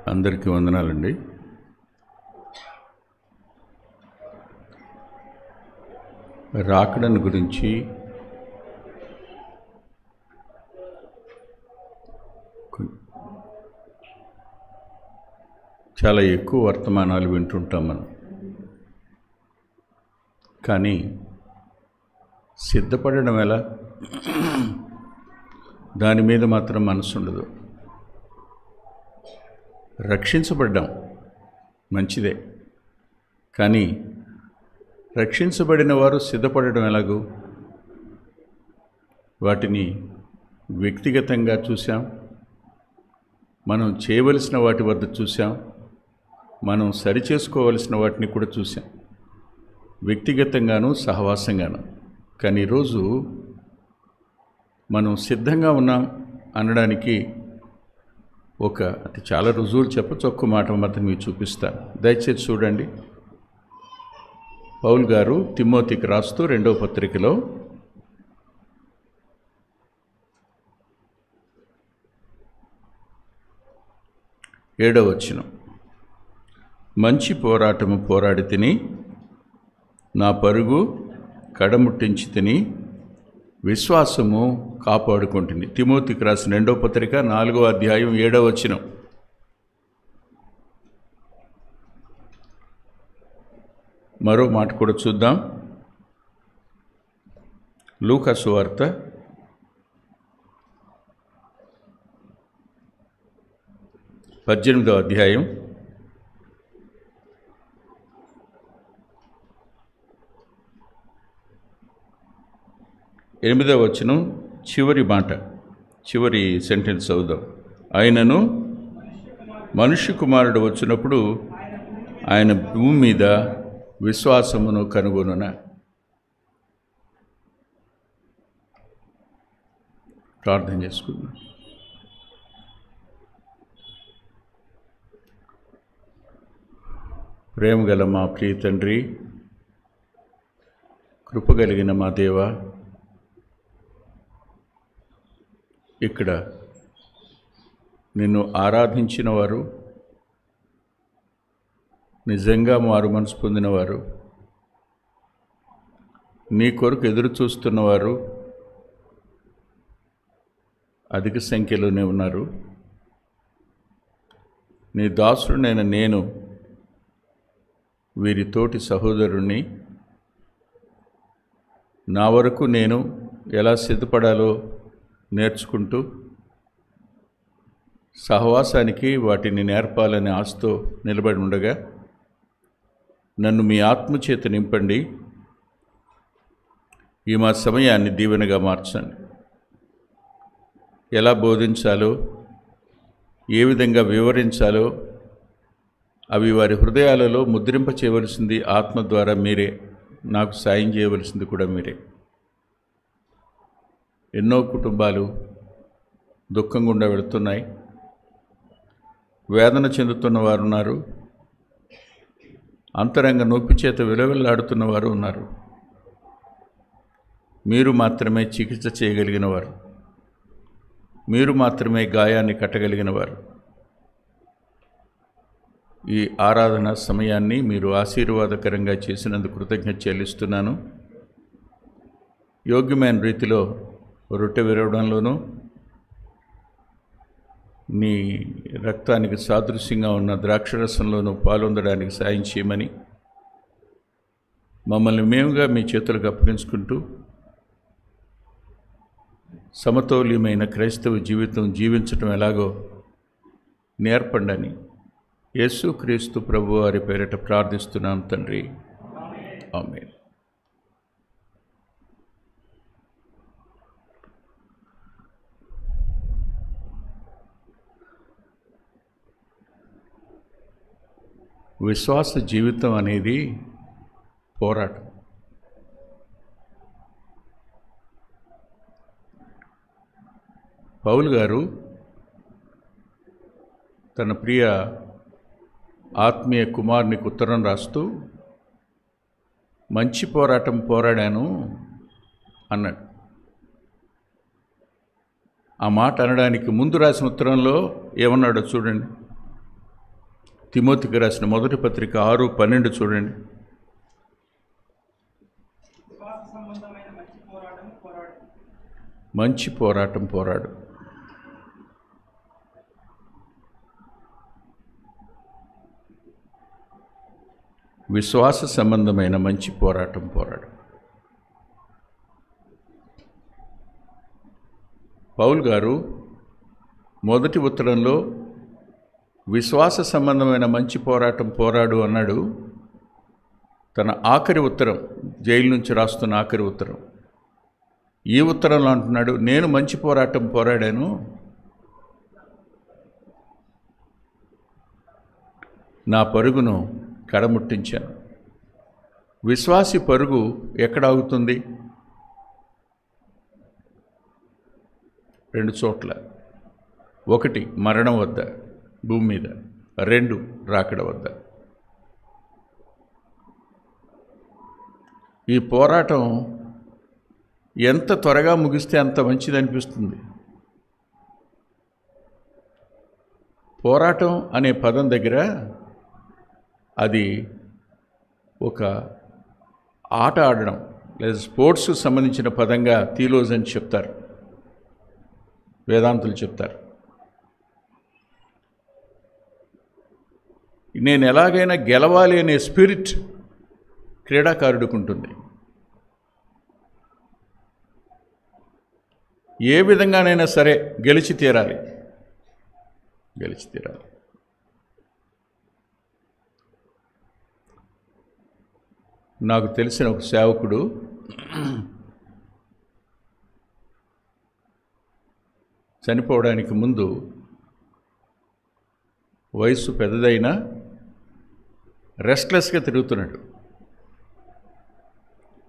అందరికీ వందనాలండి. రాకడను గురించి చాలా ఎక్కువ వర్తమానాలు వింటుంటాం మనం. కానీ సిద్ధపడడం ఎలా? దాని మీద మాత్రం మనసు ఉండదు. రక్షించబడ్డాం, మంచిదే. కానీ రక్షించబడిన వారు సిద్ధపడడం ఎలాగూ? వాటిని వ్యక్తిగతంగా చూసాం, మనం చేయవలసిన వాటి వద్ద చూసాం, మనం సరిచేసుకోవలసిన వాటిని కూడా చూసాం, వ్యక్తిగతంగాను సహవాసంగాను. కానీ ఈరోజు మనం సిద్ధంగా ఉన్నాం అనడానికి అది చాలా రుజువులు చెప్పచ్చు. ఒక్క మాట మాత్రం మీకు చూపిస్తాను, దయచేసి చూడండి. పౌలు గారు తిమోతికి రాస్తూ 2వ పత్రికలో 7వ వచనం, మంచి పోరాటము పోరాడి తిని, నా పరుగు కడముట్టించి తిని, విశ్వాసము కాపాడుకుంటుంది. తిమోతికి రాసిన 2వ పత్రిక 4వ అధ్యాయం 7వ వచనం. మరో మాట కూడా చూద్దాం. లూకా సువార్త 18వ అధ్యాయం 8వ వచనం, చివరి మాట, చివరి సెంటెన్స్ చదువుదాం. ఆయనను మనుష్య కుమారుడు వచ్చినప్పుడు ఆయన భూమి మీద విశ్వాసమును కనుగొనున. ప్రార్థన చేసుకుందాం. ప్రేమ గల మా ప్రియ తండ్రి, కృపగలిగిన మా దేవ, ఇక్కడ నిన్ను ఆరాధించిన వారు, నిజంగా మారు మనసు పొందినవారు, నీ కొరకు ఎదురు చూస్తున్నవారు అధిక సంఖ్యలోనే ఉన్నారు. నీ దాసుడైన నేను వీరి తోటి సహోదరుణ్ణి. నా వరకు నేను ఎలా సిద్ధపడాలో నేర్చుకుంటూ సహవాసానికి వాటిని నేర్పాలనే ఆశతో నిలబడి ఉండగా, నన్ను మీ ఆత్మచేత నింపండి. ఈ మా సమయాన్ని దీవెనగా మార్చండి. ఎలా బోధించాలో, ఏ విధంగా వివరించాలో అవి వారి హృదయాలలో ముద్రింప చేయవలసింది ఆత్మ ద్వారా మీరే, నాకు సాయం చేయవలసింది కూడా మీరే. ఎన్నో కుటుంబాలు దుఃఖం గుండా వెళుతున్నాయి, వేదన చెందుతున్న వారు ఉన్నారు, అంతరంగ నొప్పి చేత విలవిల్లాడుతున్న వారు ఉన్నారు. మీరు మాత్రమే చికిత్స చేయగలిగిన వారు, మీరు మాత్రమే గాయాన్ని కట్టగలిగిన వారు. ఈ ఆరాధన సమయాన్ని మీరు ఆశీర్వాదకరంగా చేసినందుకు కృతజ్ఞత చెల్లిస్తున్నాను. యోగ్యమైన రీతిలో రొట్టె విరవడంలోనూ, నీ రక్తానికి సాదృశ్యంగా ఉన్న ద్రాక్షరసంలోనూ పాల్గొనడానికి సాయం చేయమని మమ్మల్ని మేముగా మీ చేతులకు అప్పగించుకుంటూ సమతౌల్యమైన క్రైస్తవ జీవితం జీవించటం ఎలాగో నేర్పండని యేసుక్రీస్తు ప్రభువారి పేరిట ప్రార్థిస్తున్నాం తండ్రి, ఆమేన్. విశ్వాస జీవితం అనేది పోరాటం. పౌలు గారు తన ప్రియ ఆత్మీయ కుమారునికి ఉత్తరం రాస్తూ మంచి పోరాటం పోరాడాను అన్నాడు. ఆ మాట అనడానికి ముందు రాసిన ఉత్తరంలో ఏమన్నాడో చూడండి. తిమోతికి రాసిన మొదటి పత్రిక 6:12 చూడండి. మంచి పోరాటం పోరాడు. విశ్వాస సంబంధమైన మంచి పోరాటం పోరాడు. పౌలు గారు మొదటి ఉత్తరంలో విశ్వాస సంబంధమైన మంచి పోరాటం పోరాడు అన్నాడు. తన ఆఖరి ఉత్తరం, జైలు నుంచి రాస్తున్న ఆఖరి ఉత్తరం, ఈ ఉత్తరంలో అంటున్నాడు, నేను మంచి పోరాటం పోరాడాను, నా పరుగును కడముట్టించాను. విశ్వాసి పరుగు ఎక్కడ ఆగుతుంది? 2 చోట్ల. 1 మరణం వద్ద, భూమి మీద. 2 రాకడ వద్ద. ఈ పోరాటం ఎంత త్వరగా ముగిస్తే అంత మంచిది అనిపిస్తుంది. పోరాటం అనే పదం దగ్గర అది ఒక ఆట ఆడడం లేదా స్పోర్ట్స్కు సంబంధించిన పదంగా థియోలాజియన్స్ చెప్తారు, వేదాంతులు చెప్తారు. నేను ఎలాగైనా గెలవాలి అనే స్పిరిట్ క్రీడాకారుడికి ఉంటుంది. ఏ విధంగానైనా సరే గెలిచి తీరాలి. నాకు తెలిసిన ఒక సేవకుడు చనిపోవడానికి ముందు వయసు పెద్దదైనా రెస్ట్లెస్గా తిరుగుతున్నాడు.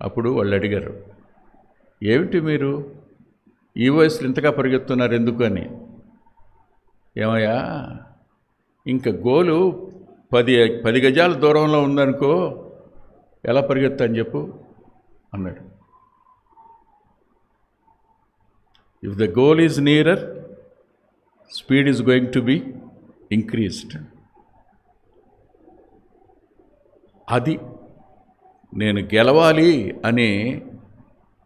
అప్పుడు వాళ్ళు అడిగారు, ఏమిటి మీరు ఈ వయసులో ఇంతగా పరిగెత్తున్నారు ఎందుకు అని. ఏమయ్యా, ఇంకా గోలు 10 గజాల దూరంలో ఉందనుకో, ఎలా పరిగెత్తా అని చెప్పు అన్నాడు. If the goal is nearer, speed is going to be increased. అది నేను గెలవాలి అనే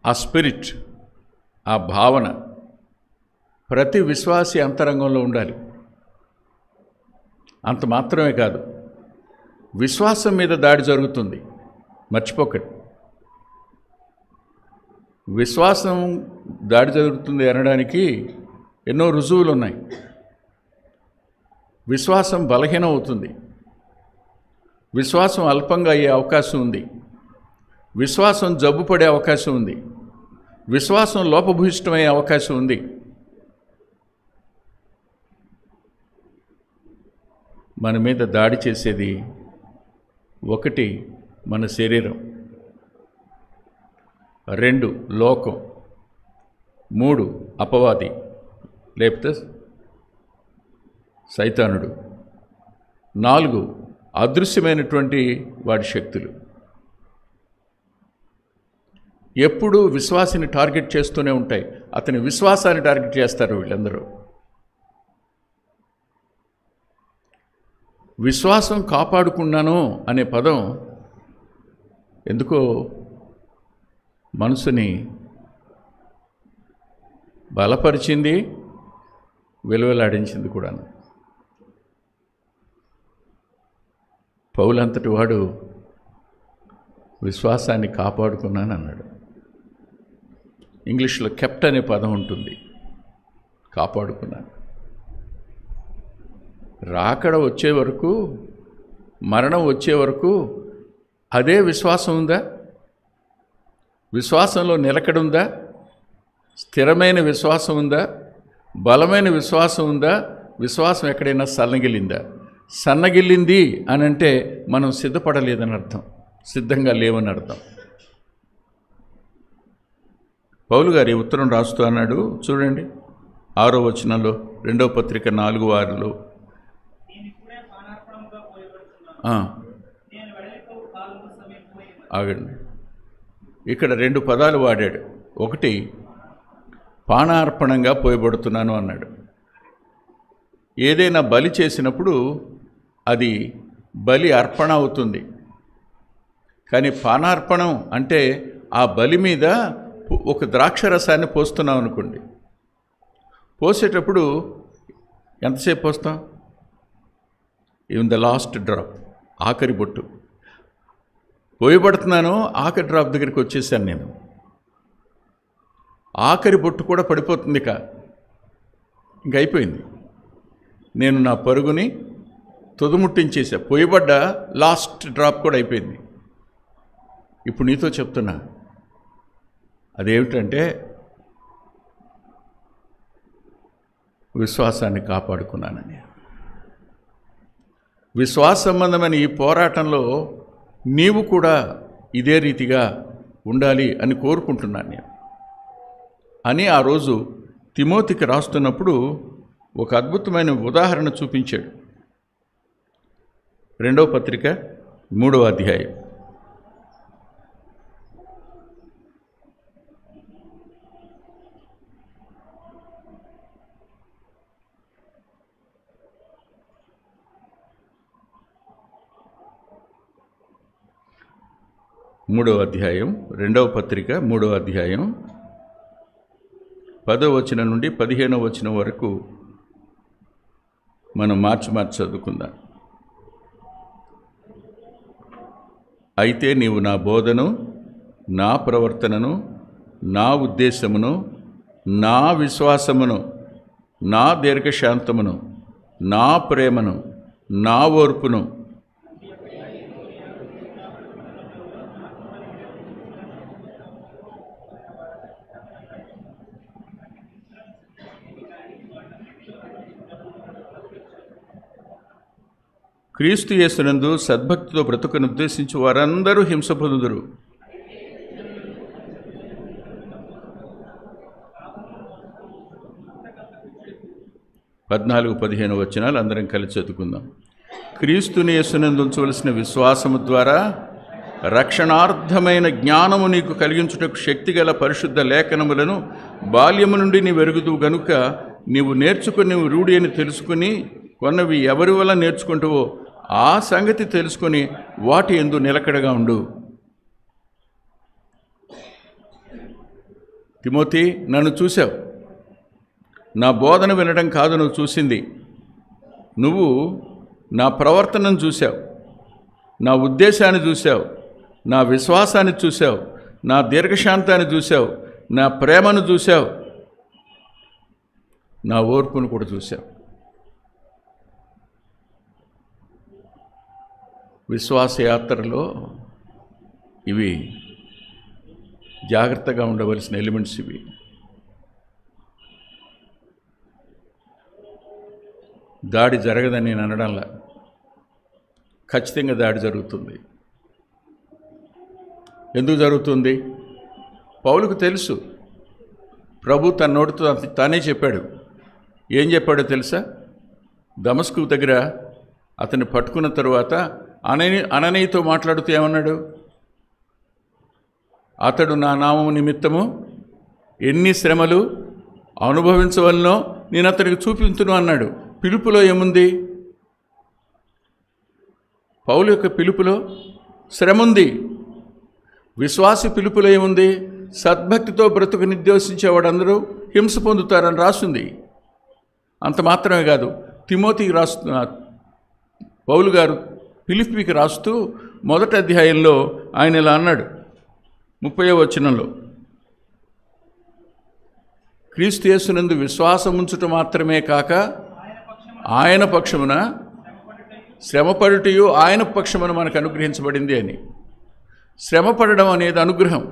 ఆ స్పిరిట్, ఆ భావన ప్రతి విశ్వాసి అంతరంగంలో ఉండాలి. అంత మాత్రమే కాదు, విశ్వాసం మీద దాడి జరుగుతుంది, మర్చిపోకండి. విశ్వాసం దాడి జరుగుతుంది అనడానికి ఎన్నో రుజువులు ఉన్నాయి. విశ్వాసం బలహీనం అవుతుంది, విశ్వాసం అల్పంగా అయ్యే అవకాశం ఉంది, విశ్వాసం జబ్బు పడే అవకాశం ఉంది, విశ్వాసం లోపభూయిష్టమయ్యే అవకాశం ఉంది. మన మీద దాడి చేసేది 1 మన శరీరం, 2 లోకం, 3 అపవాది లేకపోతే సైతానుడు, 4 అదృశ్యమైనటువంటి వాడి శక్తులు. ఎప్పుడూ విశ్వాసిని టార్గెట్ చేస్తూనే ఉంటాయి. అతని విశ్వాసాన్ని టార్గెట్ చేస్తారు వీళ్ళందరూ. విశ్వాసం కాపాడుకున్నాను అనే పదం ఎందుకో మనసుని బలపరిచింది, వెలువలాడించింది కూడా. పౌలంతటి వాడు విశ్వాసాన్ని కాపాడుకున్నాను అన్నాడు. ఇంగ్లీష్లో కెప్ట్ అనే పదం ఉంటుంది, కాపాడుకున్నాను. రాకడ వచ్చే వరకు, మరణం వచ్చే వరకు అదే విశ్వాసం ఉందా? విశ్వాసంలో నిలకడుందా? స్థిరమైన విశ్వాసం ఉందా? బలమైన విశ్వాసం ఉందా? విశ్వాసం ఎక్కడైనా సన్నగిల్లిందా? సన్నగిల్లింది అని అంటే మనం సిద్ధపడలేదని అర్థం, సిద్ధంగా లేవని అర్థం. పౌలు గారి ఉత్తరం రాస్తూ అన్నాడు, చూడండి 6వ వచనంలో, 2వ పత్రిక 4:6లో, ఆగండి, ఇక్కడ 2 పదాలు వాడాడు. 1 పానార్పణంగా పోయబడుతున్నాను అన్నాడు. ఏదైనా బలి చేసినప్పుడు అది బలి అర్పణ అవుతుంది. కానీ పానార్పణం అంటే ఆ బలి మీద ఒక ద్రాక్షరసాన్ని పోస్తున్నాం అనుకోండి. పోసేటప్పుడు ఎంతసేపు పోస్తాం? ఈవెన్ ద లాస్ట్ డ్రాప్, ఆఖరి బొట్టు పోయబడుతున్నాను. ఆఖరి డ్రాప్ దగ్గరికి వచ్చేసాను నేను. ఆఖరి బొట్టు కూడా పడిపోతుంది. ఇంక అయిపోయింది. నేను నా పరుగుని తుదముట్టించేసా. పోయబడ్డ లాస్ట్ డ్రాప్ కూడా అయిపోయింది. ఇప్పుడు నీతో చెప్తున్నా, అదేమిటంటే విశ్వాసాన్ని కాపాడుకున్నానని. విశ్వాస సంబంధమైన ఈ పోరాటంలో నీవు కూడా ఇదే రీతిగా ఉండాలి అని కోరుకుంటున్నాను నేను అని ఆ రోజు తిమోతికి రాస్తున్నప్పుడు ఒక అద్భుతమైన ఉదాహరణ చూపించాడు. 2వ పత్రిక 3వ అధ్యాయం. మూడవ అధ్యాయం, 2వ పత్రిక 3వ అధ్యాయం 10వ వచనం నుండి 15వ వచనం వరకు మనం మార్చి చదువుకుందాం. అయితే నీవు నా బోధను, నా ప్రవర్తనను, నా ఉద్దేశమును, నా విశ్వాసమును, నా దీర్ఘశాంతమును, నా ప్రేమను, నా ఓర్పును, క్రీస్తు యేసునందు సద్భక్తితో బ్రతుకును ఉద్దేశించి వారందరూ హింస పొందుదురు. పద్నాలుగు 15 వచనాలు అందరం కలిసి చదువుకుందాం. క్రీస్తుని యేసునందు ఉంచవలసిన విశ్వాసము ద్వారా రక్షణార్థమైన జ్ఞానము నీకు కలిగించుటకు శక్తిగల పరిశుద్ధ లేఖనములను బాల్యము నుండి నీ వెరుగుదువు గనుక నీవు నేర్చుకుని రూఢి అని తెలుసుకుని కొన్నవి ఎవరి వల్ల నేర్చుకుంటావో ఆ సంగతి తెలుసుకొని వాటి యందు నిలకడగా ఉండు. తిమోతి, నన్ను చూశావు. నా బోధన వినడం కాదు నువ్వు చూసింది. నువ్వు నా ప్రవర్తనను చూశావు, నా ఉద్దేశాన్ని చూశావు, నా విశ్వాసాన్ని చూశావు, నా దీర్ఘశాంతాన్ని చూశావు, నా ప్రేమను చూశావు, నా ఓర్పును కూడా చూశావు. విశ్వాసయాత్రలో ఇవి జాగ్రత్తగా ఉండవలసిన ఎలిమెంట్స్. ఇవి దాడి జరగదని నేను అనడంలా, ఖచ్చితంగా దాడి జరుగుతుంది. ఎందుకు జరుగుతుంది? పౌలుకు తెలుసు. ప్రభు తన నోటితో తానే చెప్పాడు. ఏం చెప్పాడో తెలుసా? దమస్కు దగ్గర అతన్ని పట్టుకున్న తరువాత అననీయతో మాట్లాడుతూ ఏమన్నాడు? అతడు నా నామము నిమిత్తము ఎన్ని శ్రమలు అనుభవించవలనో నేను అతనికి చూపించును అన్నాడు. పిలుపులో ఏముంది? పౌలు యొక్క పిలుపులో శ్రమ ఉంది. విశ్వాసి పిలుపులో ఏముంది? సద్భక్తితో బ్రతుకు నిర్దేశించేవాడందరూ హింస పొందుతారని రాస్తుంది. అంత మాత్రమే కాదు, తిమోతికి రాస్తున్న పౌలు గారు ఫిలిప్పీకి రాస్తూ 1వ అధ్యాయంలో ఆయన ఇలా అన్నాడు. 30వ వచనంలో, క్రీస్తు యేసునందు విశ్వాసం ఉంచుట మాత్రమే కాక ఆయన పక్షమున శ్రమపడుటయు ఆయన పక్షమున మనకు అనుగ్రహించబడింది అని. శ్రమపడడం అనేది అనుగ్రహం.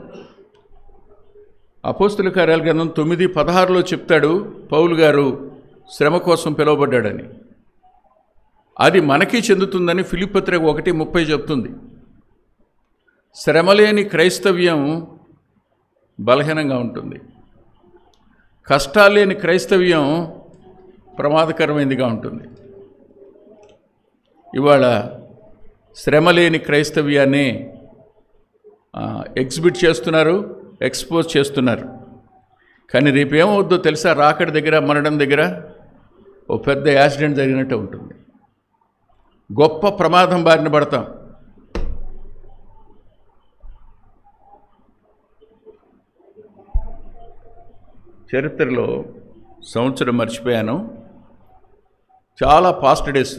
అపోస్తుల కార్యాల గ్రంథం 9:16లో చెప్తాడు పౌలు గారు శ్రమ కోసం పిలువబడ్డాడని. అది మనకి చెందుతుందని ఫిలిప్పీ పత్రిక 1:30 చెప్తుంది. శ్రమలేని క్రైస్తవ్యం బలహీనంగా ఉంటుంది. కష్టాలు లేని క్రైస్తవ్యం ప్రమాదకరమైనదిగా ఉంటుంది. ఇవాళ శ్రమలేని క్రైస్తవ్యాన్ని ఎగ్జిబిట్ చేస్తున్నారు, ఎక్స్పోజ్ చేస్తున్నారు. కానీ రేపు ఏమవుద్దో తెలుసా? రాకడ దగ్గర, మరణం దగ్గర ఓ పెద్ద యాక్సిడెంట్ జరిగినట్టు ఉంటుంది. గొప్ప ప్రమాదం బారిన పడతాం. చరిత్రలో సంవత్సరం మర్చిపోయాను, చాలా పాస్ట్ డేస్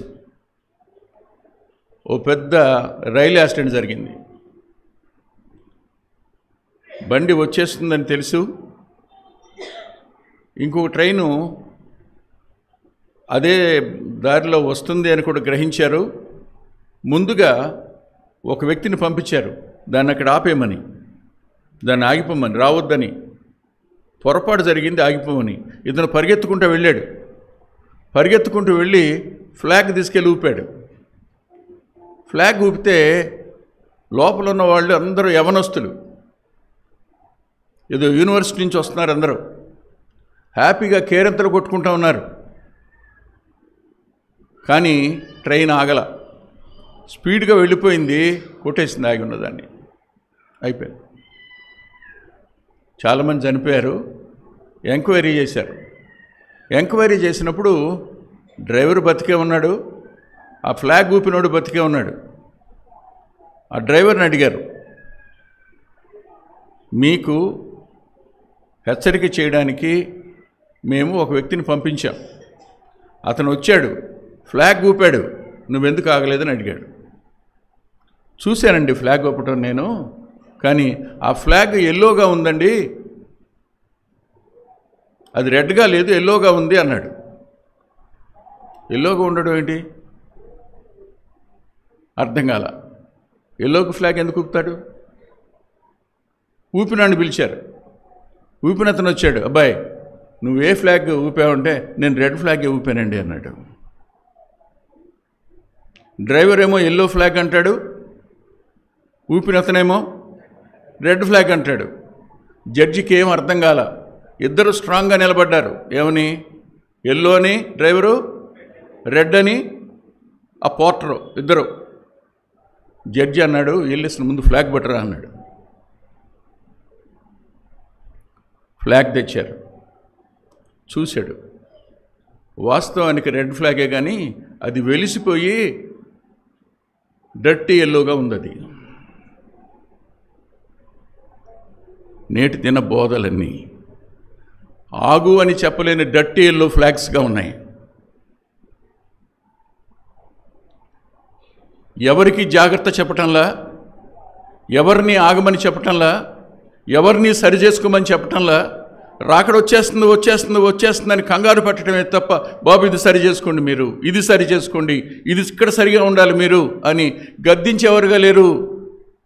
ఓ పెద్ద రైలు యాక్సిడెంట్ జరిగింది. బండి వచ్చేస్తుందని తెలుసు, ఇంకొక ట్రైను అదే దారిలో వస్తుంది అని కూడా గ్రహించారు. ముందుగా ఒక వ్యక్తిని పంపించారు దాన్ని అక్కడ ఆపేయమని, దాన్ని ఆగిపోమని, రావద్దని. పొరపాటు జరిగింది, ఆగిపోమని. ఇతను పరిగెత్తుకుంటూ వెళ్ళాడు. పరిగెత్తుకుంటూ వెళ్ళి ఫ్లాగ్ తీసుకెళ్ళి ఊపాడు. ఫ్లాగ్ ఊపితే లోపల ఉన్న వాళ్ళు అందరూ యవనస్తులు, ఏదో యూనివర్సిటీ నుంచి వస్తున్నారు. అందరూ హ్యాపీగా కేరింతలు కొట్టుకుంటూ ఉన్నారు. కానీ ట్రైన్ ఆగల, స్పీడ్గా వెళ్ళిపోయింది, కొట్టేసింది ఆగి ఉన్నదాన్ని. అయిపోయింది. చాలామంది చనిపోయారు. ఎంక్వైరీ చేశారు. ఎంక్వైరీ చేసినప్పుడు డ్రైవర్ బతికే ఉన్నాడు, ఆ ఫ్లాగ్ ఊపినోడు బతికే ఉన్నాడు. ఆ డ్రైవర్ని అడిగారు, మీకు హెచ్చరిక చేయడానికి మేము ఒక వ్యక్తిని పంపించాం, అతను వచ్చాడు, ఫ్లాగ్ ఊపాడు, నువ్వెందుకు ఆగలేదని అడిగాడు. చూశానండి ఫ్లాగ్ ఊపటం నేను, కానీ ఆ ఫ్లాగ్ ఎల్లోగా ఉందండి, అది రెడ్గా లేదు, ఎల్లోగా ఉంది అన్నాడు. ఎల్లోగా ఉండడం ఏంటి అర్థం కాల. ఎల్లోకి ఫ్లాగ్ ఎందుకు ఊపుతాడు? ఊపినాన్ని పిలిచారు. ఊపినతను వచ్చాడు, అబ్బాయి నువ్వు ఏ ఫ్లాగ్ ఊపావంటే నేను రెడ్ ఫ్లాగే ఊపానండి అన్నాడు. డ్రైవర్ ఏమో ఎల్లో ఫ్లాగ్ అంటాడు, ఊపినతనేమో రెడ్ ఫ్లాగ్ అంటాడు. జడ్జికి ఏం అర్థం కాల. ఇద్దరు స్ట్రాంగ్గా నిలబడ్డారు. ఏమని? ఎల్లో అని డ్రైవరు, రెడ్ అని ఆ పోర్టరు, ఇద్దరు. జడ్జి అన్నాడు, వెళ్ళేసిన ముందు ఫ్లాగ్ బట్టరా అన్నాడు. ఫ్లాగ్ తెచ్చారు, చూశాడు. వాస్తవానికి రెడ్ ఫ్లాగే, కానీ అది వెలిసిపోయి డర్టీ ఎల్లోగా ఉంది. అది నేటి దిన బోధలన్నీ ఆగు అని చెప్పలేని డర్టీ ఎల్లో ఫ్లాగ్స్గా ఉన్నాయి. ఎవరికి జాగ్రత్త చెప్పటంలా, ఎవరిని ఆగమని చెప్పటంలా, ఎవరిని సరి చేసుకోమని చెప్పటంలా, రాకడ వచ్చేస్తుంది వచ్చేస్తుంది వచ్చేస్తుందని కంగారు పెట్టడమే తప్ప, బాబు ఇది సరి చేసుకోండి మీరు, ఇది సరి చేసుకోండి, ఇది ఇక్కడ సరిగా ఉండాలి మీరు అని గద్దించేవారుగా లేరు.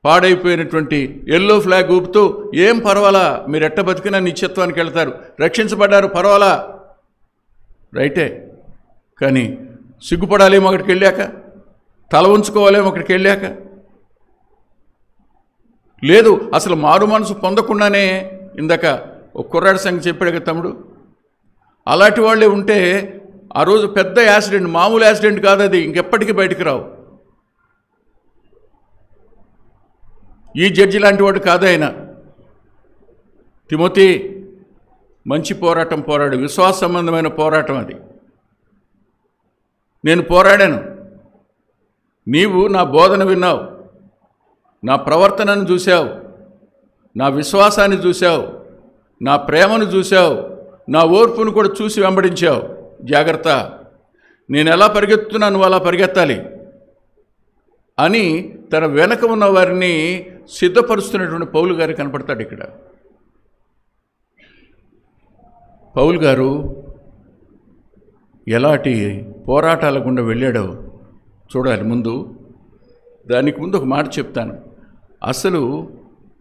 పాడైపోయినటువంటి ఎల్లో ఫ్లాగ్ ఊపుతూ ఏం పర్వాలా, మీరు ఎట్ట బతికినా నిత్యత్వానికి వెళ్తారు, రక్షించబడ్డారు, పర్వాలా, రైటే. కానీ సిగ్గుపడాలేమో అక్కడికి వెళ్ళాక, తల ఉంచుకోవాలేమో అక్కడికి వెళ్ళాక. లేదు, అసలు మారు మనసు పొందకుండానే, ఇందాక ఒక కుర్రాడి సంగతి చెప్పాడు కదా తమ్ముడు, అలాంటి వాళ్ళే ఉంటే ఆ రోజు పెద్ద యాక్సిడెంట్, మామూలు యాక్సిడెంట్ కాదు అది, ఇంకెప్పటికీ బయటికి రావు. ఈ జడ్జి లాంటి వాడు కాదు ఆయన. తిమోతి మంచి పోరాటం పోరాడు, విశ్వాస సంబంధమైన పోరాటం అది. నేను పోరాడాను, నీవు నా బోధన విన్నావు, నా ప్రవర్తనను చూశావు, నా విశ్వాసాన్ని చూశావు, నా ప్రేమను చూశావు, నా ఓర్పును కూడా చూసి వెంబడించావు. జాగ్రత్త, నేను ఎలా పరిగెత్తున్నా నువ్వు అలా పరిగెత్తాలి అని తన వెనక ఉన్న వారిని సిద్ధపరుస్తున్నటువంటి పౌలు గారు కనపడతాడు ఇక్కడ. పౌలు గారు ఎలాంటి పోరాటాల గుండా వెళ్ళాడో చూడాలి. దానికి ముందు ఒక మాట చెప్తాను. అసలు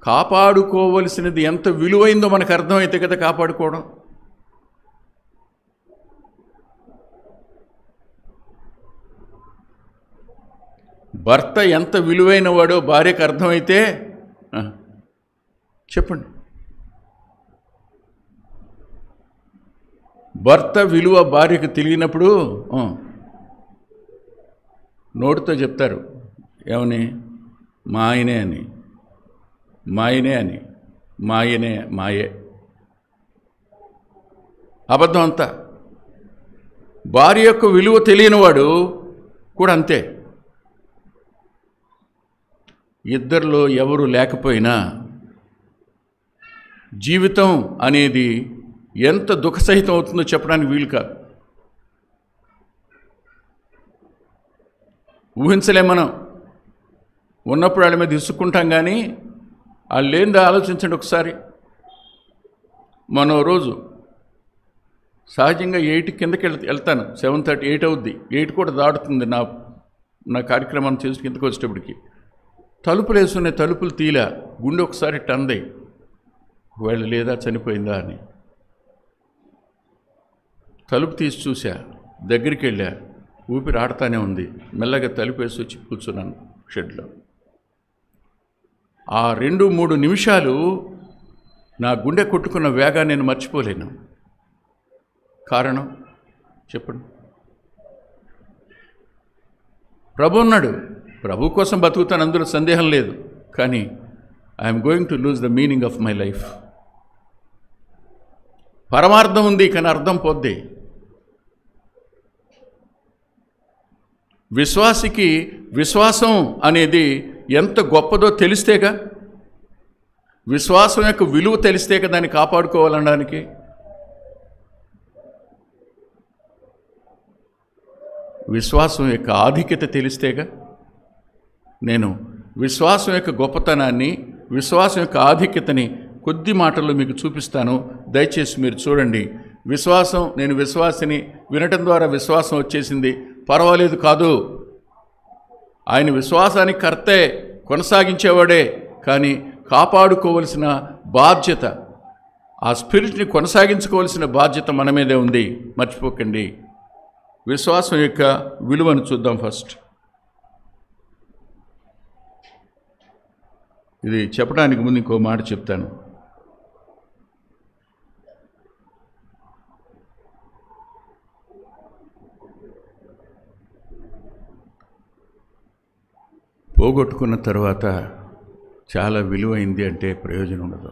కాపాడుకోవలసినది ఎంత విలువైందో మనకు అర్థమైతే కదా కాపాడుకోవడం. భర్త ఎంత విలువైన వాడో భార్యకు అర్థమైతే చెప్పండి. భర్త విలువ భార్యకు తెలియనప్పుడు నోటితో చెప్తారు, ఏమని? మా ఆయనే అని, మా ఆయనే అని, మా ఆయనే, మాయే. అబద్ధం అంతా. భార్య యొక్క విలువ తెలియనివాడు కూడా అంతే. ఇద్దరిలో ఎవరు లేకపోయినా జీవితం అనేది ఎంత దుఃఖసహితం అవుతుందో చెప్పడానికి వీలు కాదు. ఊహించలేం. మనం ఉన్నప్పుడు వాళ్ళ మీద ఇసుక్కుంటాం, కానీ వాళ్ళు లేనిదా ఆలోచించండి ఒకసారి. మనో రోజు సహజంగా 8 కిందకి వెళ్తాను, 7:30 8 అవుద్ది, 8 కూడా దాడుతుంది నా కార్యక్రమాన్ని చేసి కిందకి వచ్చేటప్పటికి. తలుపులు వేసుకునే తలుపులు తీలా, గుండె ఒకసారి టంది, వాళ్ళు లేదా చనిపోయిందా అని. తలుపు తీసి చూసా, దగ్గరికి వెళ్ళా, ఊపిరి ఆడుతూనే ఉంది. మెల్లగా తలుపు వేసి వచ్చి కూర్చున్నాను షెడ్లో. ఆ 2-3 నిమిషాలు నా గుండె కొట్టుకున్న వేగాన్ని నేను మర్చిపోలేను. కారణం చెప్పండి. ప్రభు ఉన్నాడు, ప్రభు కోసం బతుకుతాను, అందులో సందేహం లేదు. కానీ I'm going to lose the meaning of my life. పరమార్థం ఉంది, కానీ అర్థం పోద్ది. విశ్వాసికి విశ్వాసం అనేది ఎంత గొప్పదో తెలిస్తేగా, విశ్వాసం యొక్క విలువ తెలిస్తేగా దాన్ని కాపాడుకోవాలనడానికి. విశ్వాసం యొక్క ఆధిక్యత తెలిస్తేగా. నేను విశ్వాసం యొక్క గొప్పతనాన్ని, విశ్వాసం యొక్క ఆధిక్యతని కొద్ది మాటల్లో మీకు చూపిస్తాను, దయచేసి మీరు చూడండి. విశ్వాసం, నేను విశ్వాసిని, వినటం ద్వారా విశ్వాసం వచ్చేసింది, పర్వాలేదు కాదు. ఆయన విశ్వాసానికి కర్తే, కొనసాగించేవాడే, కానీ కాపాడుకోవలసిన బాధ్యత, ఆ స్పిరిట్ని కొనసాగించుకోవాల్సిన బాధ్యత మన మీదే ఉంది. మర్చిపోకండి. విశ్వాసం యొక్క విలువను చూద్దాం ఫస్ట్. ఇది చెప్పడానికి ముందు ఇంకో మాట చెప్తాను. పోగొట్టుకున్న తర్వాత చాలా విలువైంది అంటే ప్రయోజనం ఉండదు.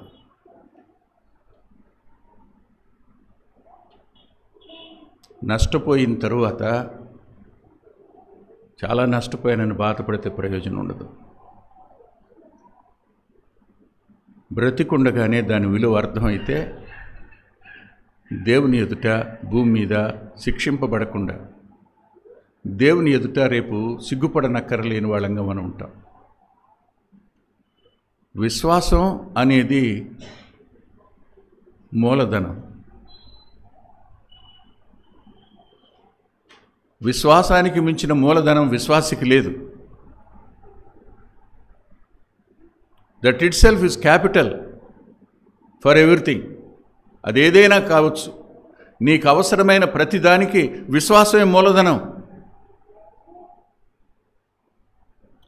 నష్టపోయిన తరువాత చాలా నష్టపోయానని బాధపడితే ప్రయోజనం ఉండదు. బ్రతికుండగానే దాని విలువ అర్థమైతే దేవుని ఎదుట, భూమి మీద శిక్షింపబడకుండా దేవుని ఎదుట రేపు సిగ్గుపడనక్కరలేని వాళ్ళంగా మనం ఉంటాం. విశ్వాసం అనేది మూలధనం. విశ్వాసానికి మించిన మూలధనం విశ్వాసికి లేదు. That itself is capital for everything. అదేదైనా కావచ్చు, నీకు అవసరమైన ప్రతిదానికి విశ్వాసమే మూలధనం.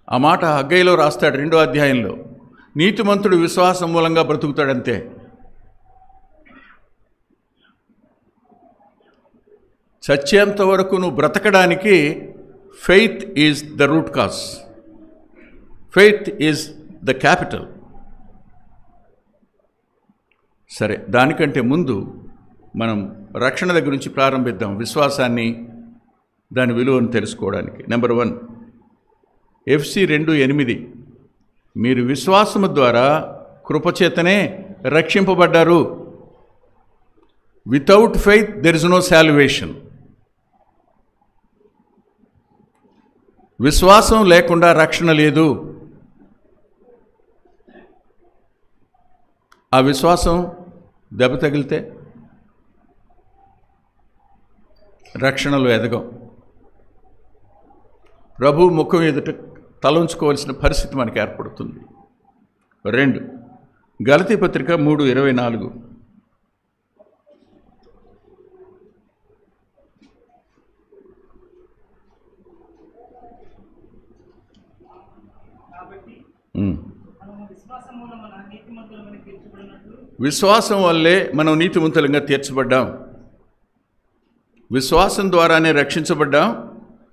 ఆ మాట హగ్గయిలో రాస్తాడు 2వ అధ్యాయంలో. నీతిమంతుడు విశ్వాసం మూలంగా బ్రతుకుతాడంతే. చచ్చేంత వరకు నువ్వు బ్రతకడానికి faith is the root cause, faith is the capital. సరే, దానికంటే ముందు మనం రక్షణ దగ్గర నుంచి ప్రారంభిద్దాం, విశ్వాసాన్ని, దాని విలువను తెలుసుకోవడానికి. నెంబర్ 1, ఎఫ్సి 2:8, మీరు విశ్వాసము ద్వారా కృపచేతనే రక్షింపబడ్డారు. Without faith there is no salvation. విశ్వాసం లేకుండా రక్షణ లేదు. ఆ విశ్వాసం దెబ్బ తగిలితే రక్షణలో ఎదగం. ప్రభు ముఖం ఎదుట తలంచుకోవాల్సిన పరిస్థితి మనకు ఏర్పడుతుంది. 2, గలతీ పత్రిక 3:24, విశ్వాసం వల్లే మనం నీతిమంతులుగా తీర్చబడ్డాం. విశ్వాసం ద్వారానే రక్షించబడ్డాం,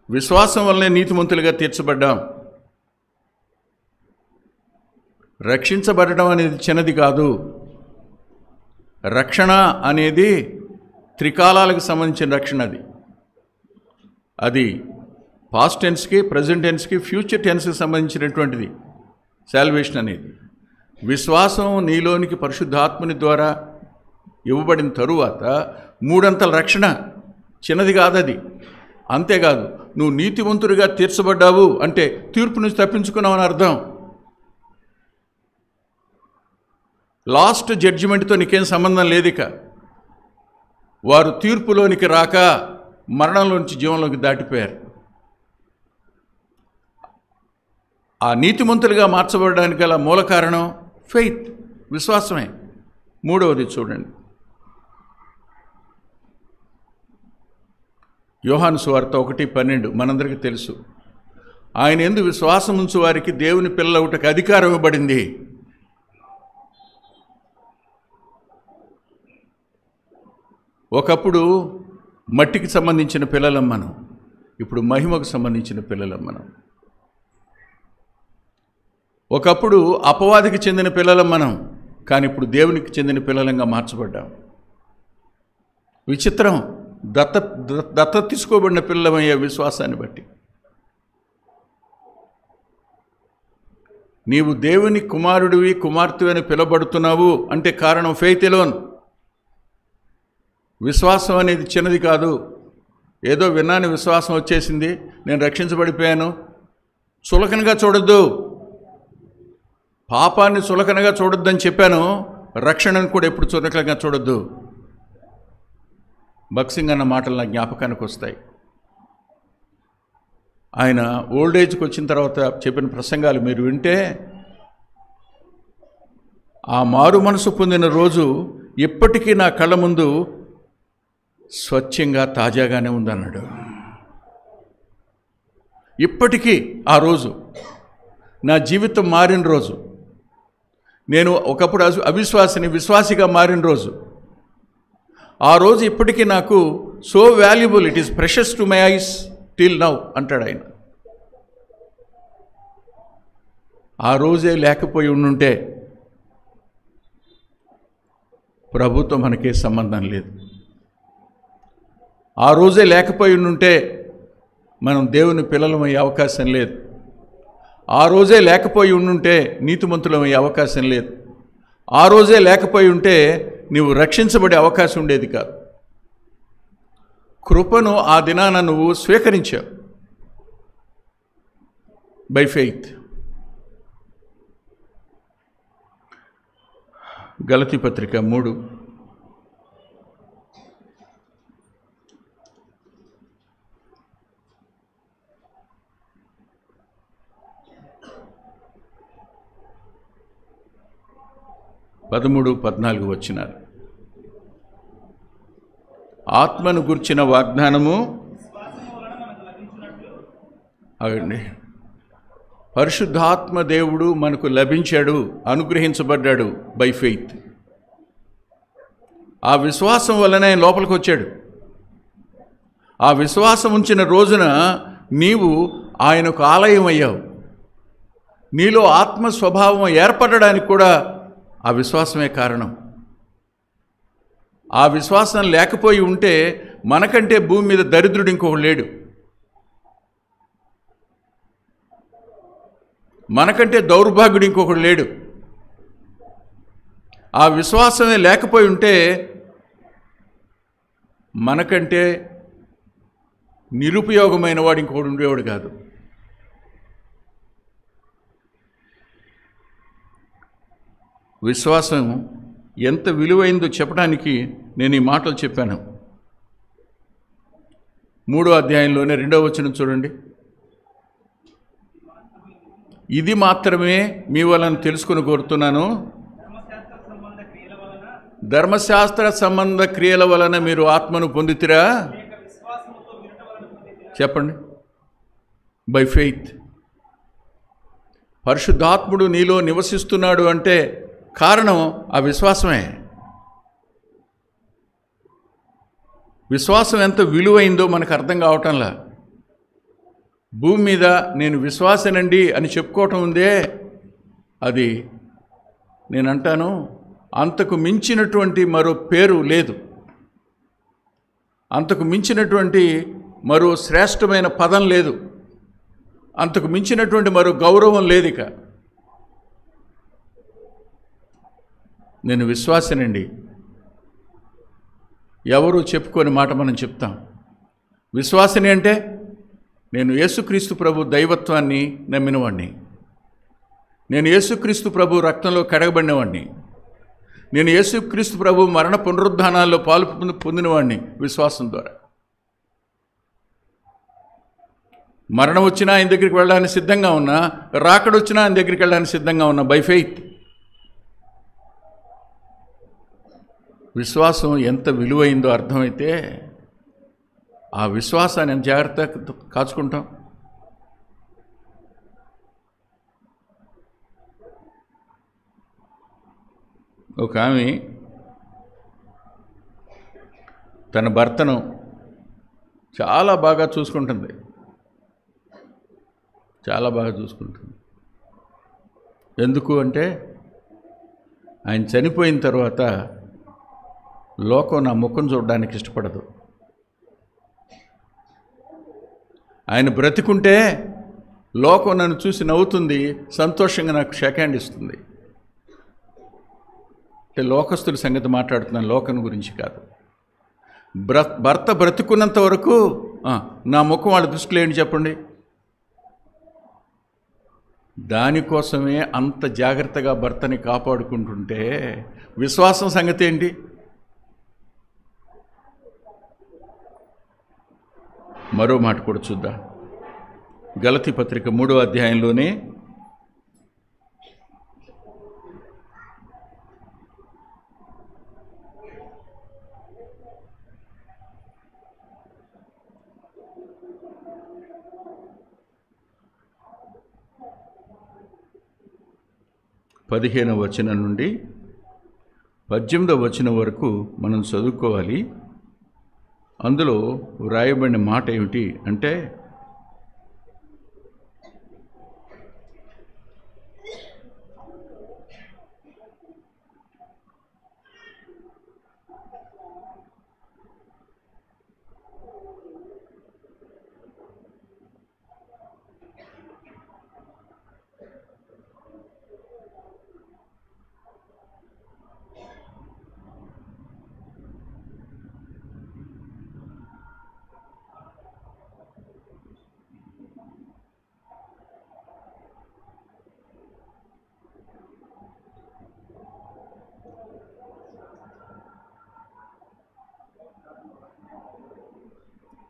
విశ్వాసం వల్లనే నీతిమంతులుగా తీర్చబడ్డాం. రక్షించబడడం అనేది చిన్నది కాదు. రక్షణ అనేది త్రికాలాలకు సంబంధించిన రక్షణ. అది పాస్ట్ టెన్స్కి, ప్రజెంట్ టెన్స్కి, ఫ్యూచర్ టెన్స్కి సంబంధించినటువంటిది. శాల్వేషన్ అనేది. విశ్వాసం నీలోనికి పరిశుద్ధాత్ముని ద్వారా ఇవ్వబడిన తరువాత 3 అంతల రక్షణ. చిన్నది కాదది. అంతేకాదు, నువ్వు నీతివంతుడిగా తీర్చబడ్డావు అంటే తీర్పు నుంచి తప్పించుకున్నావు అని అర్థం. లాస్ట్ జడ్జిమెంట్తో నీకేం సంబంధం లేదు. ఇక వారు తీర్పులోనికి రాక మరణంలోంచి జీవంలోకి దాటిపోయారు. ఆ నీతిమంతులుగా మార్చబడడానికి గల మూల కారణం ఫెయిత్, విశ్వాసమే. 3వది చూడండి, యోహాను సువార్త 1:12 మనందరికీ తెలుసు. ఆయన యందు విశ్వాసం ఉంచు వారికి దేవుని పిల్లలవుటకు అధికారం ఇవ్వబడింది. ఒకప్పుడు మట్టికి సంబంధించిన పిల్లలం మనం, ఇప్పుడు మహిమకు సంబంధించిన పిల్లలం మనం. ఒకప్పుడు అపవాదికి చెందిన పిల్లలం మనం, కానీ ఇప్పుడు దేవునికి చెందిన పిల్లలంగా మార్చబడ్డాం. విచిత్రం, దత్త తీసుకోబడిన పిల్లలమయ్యే విశ్వాసాన్ని బట్టి. నీవు దేవుని కుమారుడివి, కుమార్తెవి అని పిలువబడుతున్నావు అంటే కారణం ఫెయిత్ ఎలోన్. విశ్వాసం అనేది చిన్నది కాదు. ఏదో విన్నాను, విశ్వాసం వచ్చేసింది, నేను రక్షించబడిపోయాను. చులకనగా చూడొద్దు, పాపాన్ని చులకనగా చూడొద్దని చెప్పాను. రక్షణను కూడా ఎప్పుడు చులకనగా చూడొద్దు. బక్సింగ్ అన్న మాటలు నా జ్ఞాపకానికి వస్తాయి. ఆయన ఓల్డ్ ఏజ్కి వచ్చిన తర్వాత చెప్పిన ప్రసంగాలు మీరు వింటే, ఆ మారు మనసు పొందిన రోజు ఇప్పటికీ నా కళ్ళ ముందు స్వచ్ఛంగా తాజాగానే ఉందన్నాడు. ఇప్పటికీ ఆ రోజు నా జీవితం మారిన రోజు, నేను ఒకప్పుడు అవిశ్వాసిని విశ్వాసిగా మారిన రోజు, ఆ రోజు ఇప్పటికీ నాకు so valuable, it is precious to my eyes till now అంటాడు ఆయన. ఆ రోజే లేకపోయి ఉండుంటే ప్రభుత్వం మనకే సంబంధం లేదు. ఆ రోజే లేకపోయి ఉండుంటే మనం దేవుని పిల్లలమయ్యే అవకాశం లేదు. ఆ రోజే లేకపోయి ఉండుంటే నీతిమంతులమయ్యే అవకాశం లేదు. ఆ రోజే లేకపోయి ఉంటే నీవు రక్షించబడే అవకాశం ఉండేది కాదు. కృపను ఆ దినాన నువ్వు స్వీకరించావు బై ఫెయిత్. గలతీ పత్రిక 3 13-14 వచనాలు. ఆత్మను గుర్చిన వాగ్దానము అవండి, పరిశుద్ధాత్మ దేవుడు మనకు లభించాడు, అనుగ్రహించబడ్డాడు బై ఫెయిత్. ఆ విశ్వాసం వల్లనే లోపలికి వచ్చాడు. ఆ విశ్వాసం ఉంచిన రోజున నీవు ఆయనకు ఆలయం అయ్యావు. నీలో ఆత్మ స్వభావం ఏర్పడడానికి కూడా ఆ విశ్వాసమే కారణం. ఆ విశ్వాసం లేకపోయి ఉంటే మనకంటే భూమి మీద దరిద్రుడు ఇంకొకడు లేడు, మనకంటే దౌర్భాగ్యుడు ఇంకొకడు లేడు. ఆ విశ్వాసమే లేకపోయి ఉంటే మనకంటే నిరుపయోగమైన వాడు ఇంకొకడు ఉండేవాడు కాదు. విశ్వాసం ఎంత విలువైందో చెప్పడానికి నేను ఈ మాటలు చెప్పాను. 3వ అధ్యాయంలోనే 2వ వచనం చూడండి. ఇది మాత్రమే మీ వలన తెలుసుకుని కోరుతున్నాను, ధర్మశాస్త్ర సంబంధ క్రియల వలన మీరు ఆత్మను పొందితిరా? చెప్పండి. By faith. పరిశుద్ధాత్ముడు నీలో నివసిస్తున్నాడు అంటే కారణం ఆ విశ్వాసమే. విశ్వాసం ఎంత విలువైందో మనకు అర్థం కావటంలా. భూమి మీద నేను విశ్వాసనండి అని చెప్పుకోవటం ఉందే, అది నేనంటాను అంతకు మించినటువంటి మరో పేరు లేదు, అంతకు మించినటువంటి మరో శ్రేష్టమైన పదం లేదు, అంతకు మించినటువంటి మరో గౌరవం లేదు. ఇక నేను విశ్వాసనండి. ఎవరు చెప్పుకొని మాట మనం చెప్తాం. విశ్వాసని అంటే నేను యేసుక్రీస్తు ప్రభు దైవత్వాన్ని నమ్మినవాడిని, నేను యేసుక్రీస్తు ప్రభు రక్తంలో కడగబడినవాడిని, నేను యేసుక్రీస్తు ప్రభు మరణ పునరుద్ధానాల్లో పాలు పొందినవాడిని. విశ్వాసం ద్వారా మరణం వచ్చినా ఆయన దగ్గరికి వెళ్ళడానికి సిద్ధంగా ఉన్నా, రాకడొచ్చినా ఆయన దగ్గరికి వెళ్ళడానికి సిద్ధంగా ఉన్నా. By faith. విశ్వాసం ఎంత విలువైందో అర్థమైతే ఆ విశ్వాసాన్ని ఎంత జాగ్రత్తగా కాచుకుంటాం. ఒక ఆమె తన భర్తను చాలా బాగా చూసుకుంటుంది, చాలా బాగా చూసుకుంటుంది. ఎందుకు అంటే ఆయన చనిపోయిన తర్వాత లోకం నా ముఖం చూడడానికి ఇష్టపడదు. ఆయన బ్రతికుంటే లోకం నన్ను చూసి నవ్వుతుంది, సంతోషంగా నాకు షేక్ హ్యాండ్ ఇస్తుంది. అంటే లోకస్తుల సంగతి మాట్లాడుతున్నాను, లోకం గురించి కాదు. భర్త బ్రతుకున్నంత వరకు నా ముఖం వాళ్ళ దృష్టిలో ఏంటి చెప్పండి? దానికోసమే అంత జాగ్రత్తగా భర్తని కాపాడుకుంటుంటే విశ్వాసం సంగతి ఏంటి? మరో మాట కూడా చూద్దాం. గలతీ పత్రిక 3వ అధ్యాయంలోనే 15వ వచనం నుండి 18వ వచనం వరకు మనం చదువుకోవాలి. అందులో వ్రాయబడిన మాట ఏమిటి అంటే,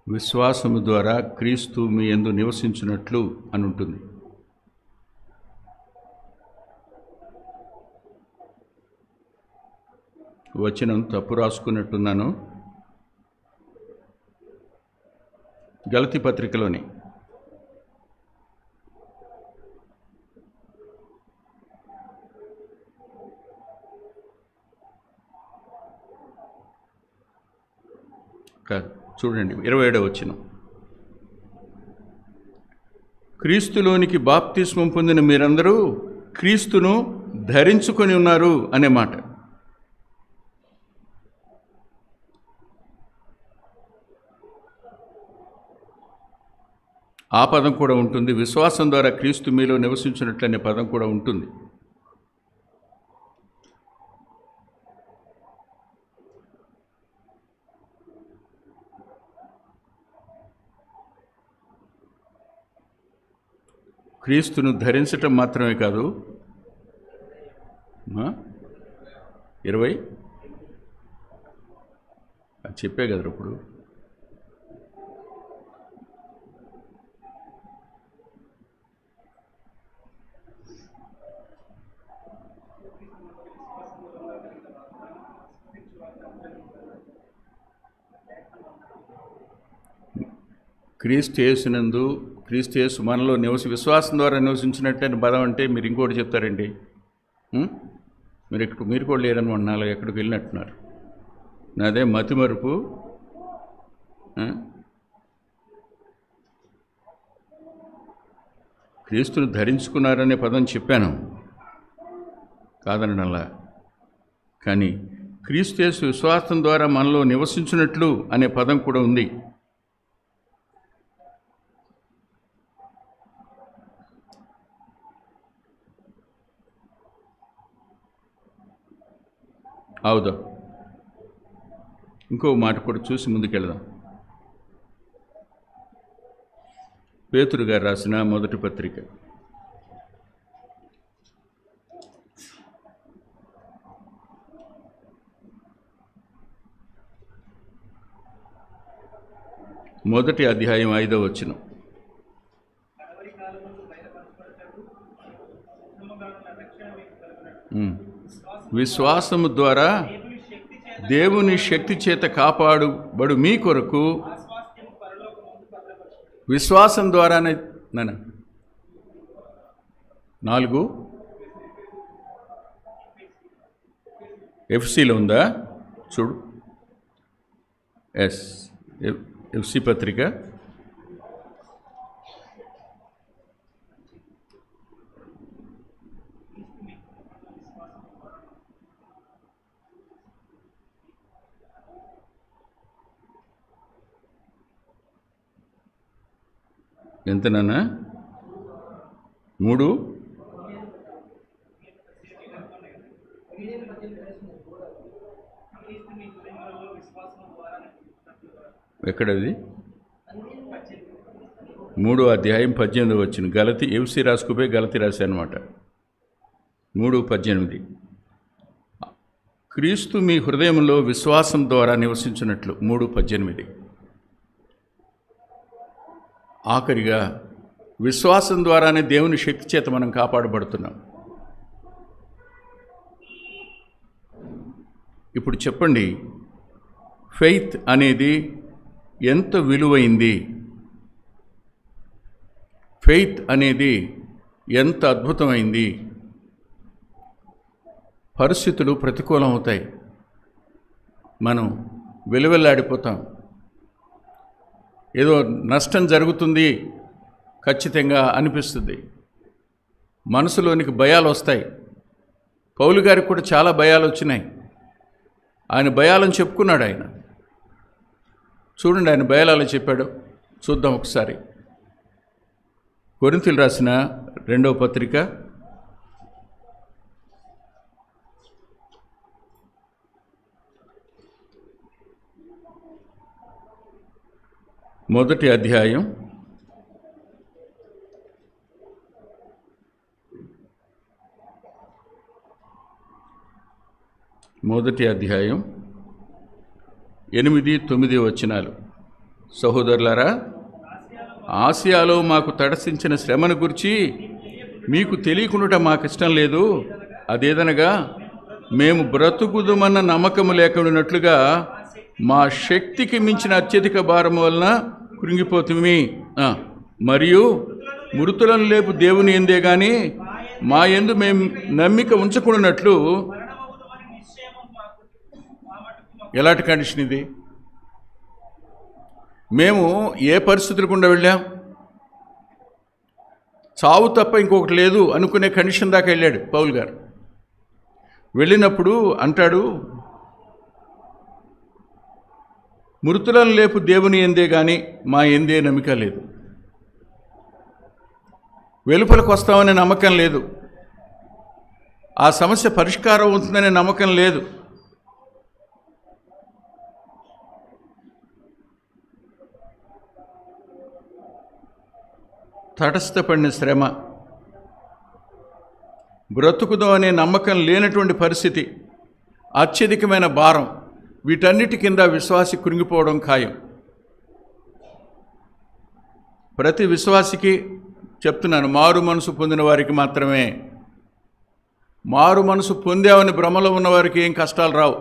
విశ్వాసము ద్వారా క్రీస్తు మీ యందు నివసించినట్లు అని ఉంటుంది. వచనం తప్పు రాసుకున్నట్టున్నాను. గలతీ పత్రికలోని కాదు, చూడండి 27వ వచనం. క్రీస్తులోనికి బాప్తిస్మం పొందిన మీరందరూ క్రీస్తును ధరించుకొని ఉన్నారు అనే మాట. ఆ పదం కూడా ఉంటుంది. విశ్వాసం ద్వారా క్రీస్తు మీలో నివసించినట్లు అనే పదం కూడా ఉంటుంది. క్రీస్తును ధరించటం మాత్రమే కాదు, 20 చెప్పే కదా ఇప్పుడు. క్రీస్తు యేసునందు, క్రీస్తు యేసు మనలో విశ్వాసం ద్వారా నివసించినట్టు పదం అంటే మీరు ఇంకోటి చెప్తారండి. మీరు కూడా లేరనమాట, నాలుగు ఎక్కడికి వెళ్ళినట్టున్నారు. నాదే మతిమరుపు. క్రీస్తును ధరించుకున్నారనే పదం చెప్పాను కాదనలా, కానీ క్రీస్తు యేసు విశ్వాసం ద్వారా మనలో నివసించినట్లు అనే పదం కూడా ఉంది. అవుదాం. ఇంకో మాట కూడా చూసి ముందుకెళ్దాం. పేతురు గారు రాసిన మొదటి పత్రిక 1వ అధ్యాయం 5వ వచనం. విశ్వాసము ద్వారా దేవుని శక్తి చేత కాపాడుబడు మీ కొరకు విశ్వాసం ద్వారానే 4 ఎఫ్సీలో ఉందా చూడు. ఎఫ్సీ పత్రిక ఎంత నాన్న? 3 ఎక్కడది? 3వ అధ్యాయం 18వ వచనం. గలతి ఎఫ్సీ రాసుకుపోయి గలతి రాశా అనమాట. 3:18 క్రీస్తు మీ హృదయంలో విశ్వాసం ద్వారా నివసించినట్లు. 3:18. ఆఖరిగా విశ్వాసం ద్వారానే దేవుని శక్తి చేత మనం కాపాడబడుతున్నాం. ఇప్పుడు చెప్పండి, ఫెయిత్ అనేది ఎంత విలువైంది? ఫెయిత్ అనేది ఎంత అద్భుతమైంది? పరిస్థితులు ప్రతికూలం అవుతాయి, మనం వెలువెల్లాడిపోతాం. ఏదో నష్టం జరుగుతుంది ఖచ్చితంగా అనిపిస్తుంది. మనసులోనికి భయాలు వస్తాయి. పౌలు గారికి కూడా చాలా భయాలు వచ్చినాయి. ఆయన భయాలను చెప్పుకున్నాడు. ఆయన చూడండి, ఆయన భయాలు చెప్పాడు. చూద్దాం ఒకసారి. కొరింథీయులకు రాసిన 2వ పత్రిక 1వ అధ్యాయం 8-9 వచనాలు. సహోదరులారా, ఆసియాలో మాకు తటస్థించిన శ్రమను గురించి మీకు తెలియకుండా మాకు ఇష్టం లేదు. అదేదనగా మేము బ్రతుకుదుమన్న నమ్మకము లేకున్నట్లుగా మా శక్తికి మించిన అత్యధిక భారం వలన కృంగిపోతుంది. మరియు మృతులను లేపు దేవుని ఎందే గాని మా యందు మేము నమ్మిక ఉంచకున్నట్లు. ఎలాంటి కండిషన్ ఇది? మేము ఏ పరిస్థితులు గుండా వెళ్ళాం? చావు తప్ప ఇంకొకటి లేదు అనుకునే కండిషన్ దాకా వెళ్ళాడు పౌలు గారు. వెళ్ళినప్పుడు అంటాడు, మృతులను లేపు దేవుని ఎందే కానీ మా ఎందే నమ్మిక లేదు. వెలుపలకు వస్తామనే నమ్మకం లేదు. ఆ సమస్య పరిష్కారం అవుతుందనే నమ్మకం లేదు. తటస్థపడిన శ్రమ, బ్రతుకుదాం అనే నమ్మకం లేనటువంటి పరిస్థితి, అత్యధికమైన భారం, వీటన్నిటి కింద విశ్వాసి కృంగిపోవడం ఖాయం. ప్రతి విశ్వాసికి చెప్తున్నాను, మారు మనసు పొందిన వారికి మాత్రమే. మారు మనసు పొందామని భ్రమలో ఉన్నవారికి ఏం కష్టాలు రావు.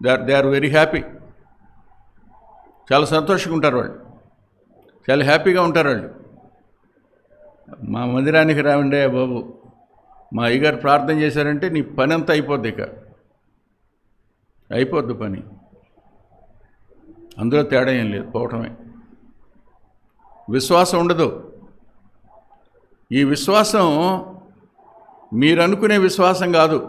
They are very happy. చాలా సంతోషంగా ఉంటారు వాళ్ళు, చాలా హ్యాపీగా ఉంటారు వాళ్ళు. మా మందిరానికి రావండే బాబు, మా అయ్యగారు ప్రార్థన చేశారంటే నీ పని అంతా అయిపోద్ది. ఇక అయిపోద్ది పని, అందులో తేడా ఏం లేదు, పోవటమే. విశ్వాసం ఉండదు. ఈ విశ్వాసం మీరు అనుకునే విశ్వాసం కాదు.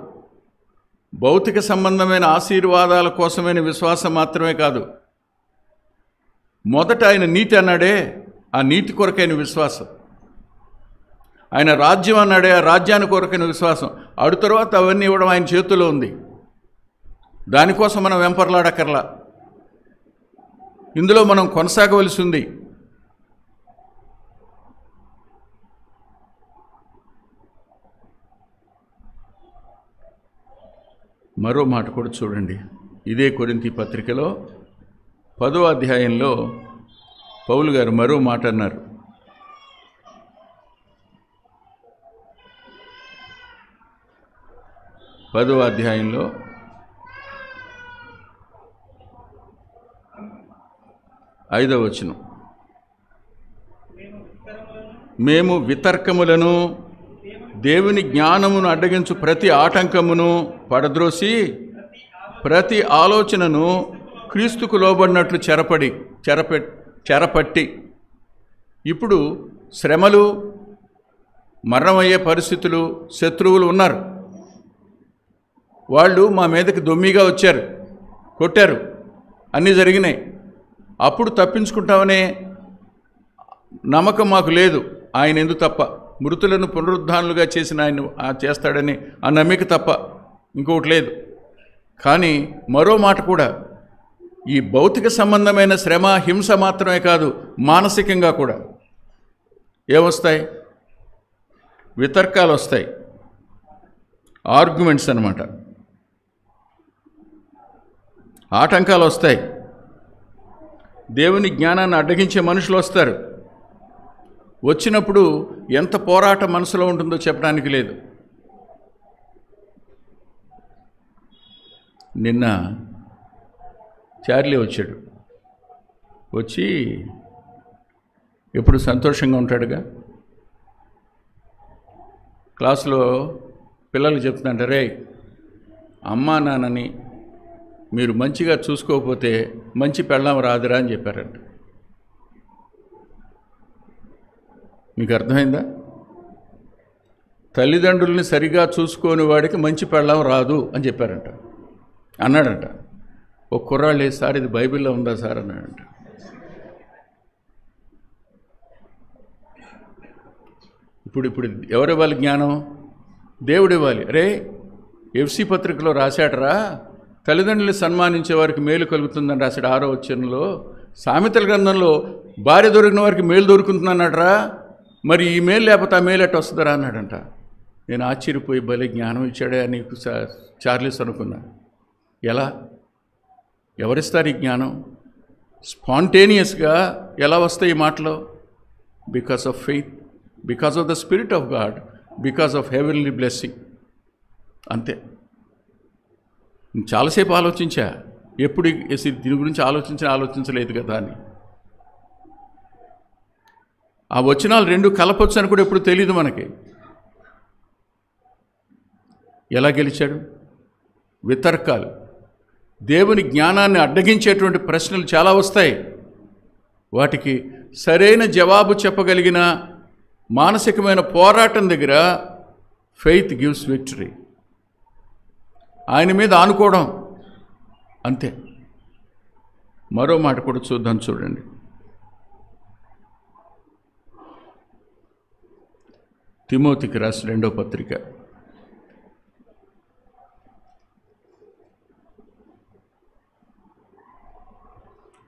భౌతిక సంబంధమైన ఆశీర్వాదాల కోసమైన విశ్వాసం మాత్రమే కాదు. మొదట ఆయన నీతి అన్నాడే, ఆ నీతి కొరకైన విశ్వాసం. ఆయన రాజ్యం అన్నాడే, ఆ రాజ్యాన్ని కొరకైన విశ్వాసం. అడు తర్వాత అవన్నీ ఇవ్వడం ఆయన చేతిలో ఉంది. దానికోసం మనం వెంపర్లాడక్కర్లా. ఇందులో మనం కొనసాగవలసి ఉంది. మరో మాట కూడా చూడండి. ఇదే కొరింథీ పత్రికలో 10వ అధ్యాయంలో పౌలు గారు మరో మాట అన్నారు. 10వ అధ్యాయంలో 5వ వచనం, మేము వితర్కములను దేవుని జ్ఞానమును అడ్డగించు ప్రతి ఆటంకమును పడద్రోసి ప్రతి ఆలోచనను క్రీస్తుకు లోబడినట్లు చెరపట్టి ఇప్పుడు శ్రమలు, మరణమయ్యే పరిస్థితులు, శత్రువులు ఉన్నారు. వాళ్ళు మా మీదకి దొమ్మిగా వచ్చారు, కొట్టారు, అన్నీ జరిగినాయి. అప్పుడు తప్పించుకుంటామనే నమ్మకం మాకు లేదు. ఆయన ఎందుకు తప్ప, మృతులను పునరుద్ధానులుగా చేసిన ఆయన చేస్తాడని ఆ నమ్మిక తప్ప ఇంకొకటి లేదు. కానీ మరో మాట కూడా, ఈ భౌతిక సంబంధమైన శ్రమ, హింస మాత్రమే కాదు, మానసికంగా కూడా ఏమొస్తాయి? వితర్కాలు వస్తాయి, ఆర్గ్యుమెంట్స్ అన్నమాట, ఆటంకాలు వస్తాయి. దేవుని జ్ఞానాన్ని అడ్డగించే మనుషులు వస్తారు. వచ్చినప్పుడు ఎంత పోరాటం మనసులో ఉంటుందో చెప్పడానికి లేదు. నిన్న చార్లీ వచ్చాడు. వచ్చి ఎప్పుడు సంతోషంగా ఉంటాడుగా. క్లాసులో పిల్లలు చెప్తుందంట, రే అమ్మా నాన్నని మీరు మంచిగా చూసుకోకపోతే మంచి పెళ్ళాం రాదురా అని చెప్పారంట. మీకు అర్థమైందా? తల్లిదండ్రుల్ని సరిగా చూసుకోని వాడికి మంచి పెళ్ళాం రాదు అని చెప్పారంట. అన్నాడంట. ఒక కుర్రాళ్ళు, సార్ ఇది బైబిల్లో ఉందా సార్ అన్నాడంట. ఇప్పుడు ఎవరివ్వాలి జ్ఞానం? దేవుడు ఇవ్వాలి. రే ఎఫ్సి పత్రికలో రాశాడరా, తల్లిదండ్రులు సన్మానించే వారికి మేలు కలుగుతుందని రాశాడు 6వ వచనంలో. సామెతల గ్రంథంలో భార్య దొరికిన వారికి మేలు దొరుకుతుందన్నాడరా, మరి ఈ మేలు లేకపోతే ఆ మేలు ఎట్ట వస్తుందరా అన్నాడంట. నేను ఆశ్చర్యపోయి, భలే జ్ఞానం ఇచ్చాడే నీకు చార్లీస్ అనుకున్నా. ఎలా, ఎవరిస్తారు ఈ జ్ఞానం? స్పాంటేనియస్గా ఎలా వస్తాయి ఈ మాటలు? Because of faith, because of the spirit of God, because of heavenly blessing. అంతే. చాలాసేపు ఆలోచించా, ఎప్పుడు దీని గురించి ఆలోచించలేదు కదా అని. ఆ వచనాలు రెండు కలపొచ్చు అని కూడా ఎప్పుడు తెలియదు మనకి. ఎలా గెలిచాడు? వితర్కాలు, దేవుని జ్ఞానాన్ని అడ్డగించేటువంటి ప్రశ్నలు చాలా వస్తాయి. వాటికి సరైన జవాబు చెప్పగలిగిన మానసికమైన పోరాటం దగ్గర ఫెయిత్ గివ్స్ విక్టరీ. ఆయన మీద ఆనుకోవడం అంతే. మరో మాట కూడా చూద్దాం, చూడండి. తిమోతికి రాసిన 2వ పత్రిక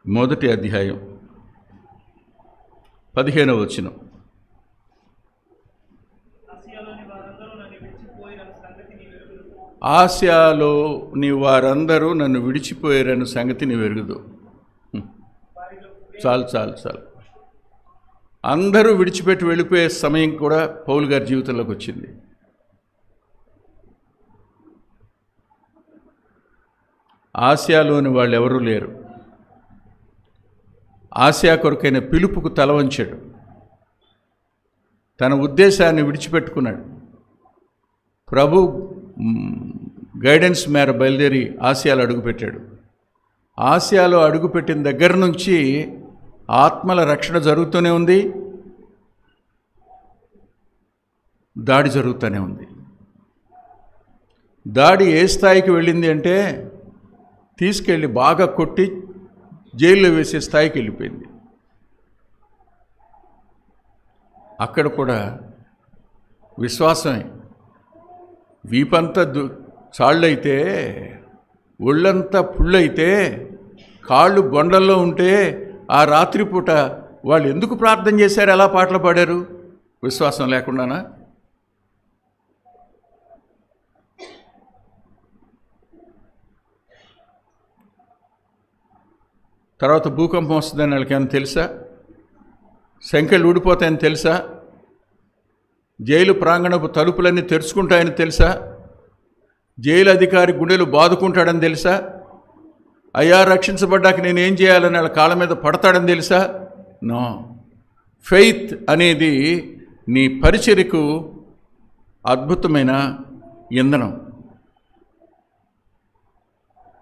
1వ అధ్యాయం 15వ వచనం. ఆసియాలోని వారందరూ నన్ను విడిచిపోయారన్న సంగతి నీ వెరుగుదు. చాలు. అందరూ విడిచిపెట్టి వెళ్ళిపోయే సమయం కూడా పౌలు గారి జీవితంలోకి వచ్చింది. ఆసియాలోని వాళ్ళు ఎవరూ లేరు. ఆసియా కొరకైన పిలుపుకు తల వంచాడు. తన ఉద్దేశాన్ని విడిచిపెట్టుకున్నాడు. ప్రభు గైడెన్స్ మేర బయలుదేరి ఆసియాలో అడుగుపెట్టాడు. ఆసియాలో అడుగుపెట్టిన దగ్గర నుంచి ఆత్మల రక్షణ జరుగుతూనే ఉంది, దాడి జరుగుతూనే ఉంది. దాడి ఏ స్థాయికి వెళ్ళింది అంటే, తీసుకెళ్ళి బాగా కొట్టి జైల్లో వేసే స్థాయికి వెళ్ళిపోయింది. అక్కడ కూడా విశ్వాసమే. వీపంతా చాళ్ళైతే ఒళ్ళంతా పుళ్ళైతే, కాళ్ళు బొండల్లో ఉంటే ఆ రాత్రిపూట వాళ్ళు ఎందుకు ప్రార్థన చేశారు, ఎలా పాటలు పాడారు? విశ్వాసం లేకుండానా? తర్వాత భూకంపం వస్తుందని వాళ్ళకి ఏమైనా తెలుసా? సంఖ్యలు ఊడిపోతాయని తెలుసా? జైలు ప్రాంగణపు తలుపులన్నీ తెరుచుకుంటాయని తెలుసా? జైలు అధికారి గుండెలు బాదుకుంటాడని తెలుసా? అయ్యా రక్షించబడ్డాక నేనేం చేయాలని వాళ్ళ కాళ్ళ మీద పడతాడని తెలుసా? నో. ఫెయిత్ అనేది నీ పరిచర్యకు అద్భుతమైన ఇంధనం.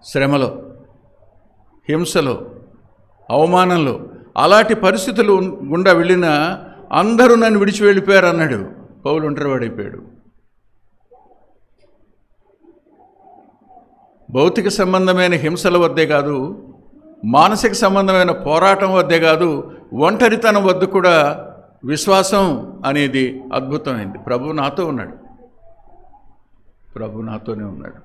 శ్రమలో, హింసలో, అవమానంలో, అలాంటి పరిస్థితులు గుండా వెళ్ళిన అందరూ నన్ను విడిచి వెళ్ళిపోయారు అన్నాడు పౌలు. ఒంటరివాడైపోయాడు. భౌతిక సంబంధమైన హింసల వద్దే కాదు, మానసిక సంబంధమైన పోరాటం వద్దే కాదు, ఒంటరితనం వద్ద కూడా విశ్వాసం అనేది అద్భుతమైంది. ప్రభు నాతో ఉన్నాడు, ప్రభు నాతోనే ఉన్నాడు.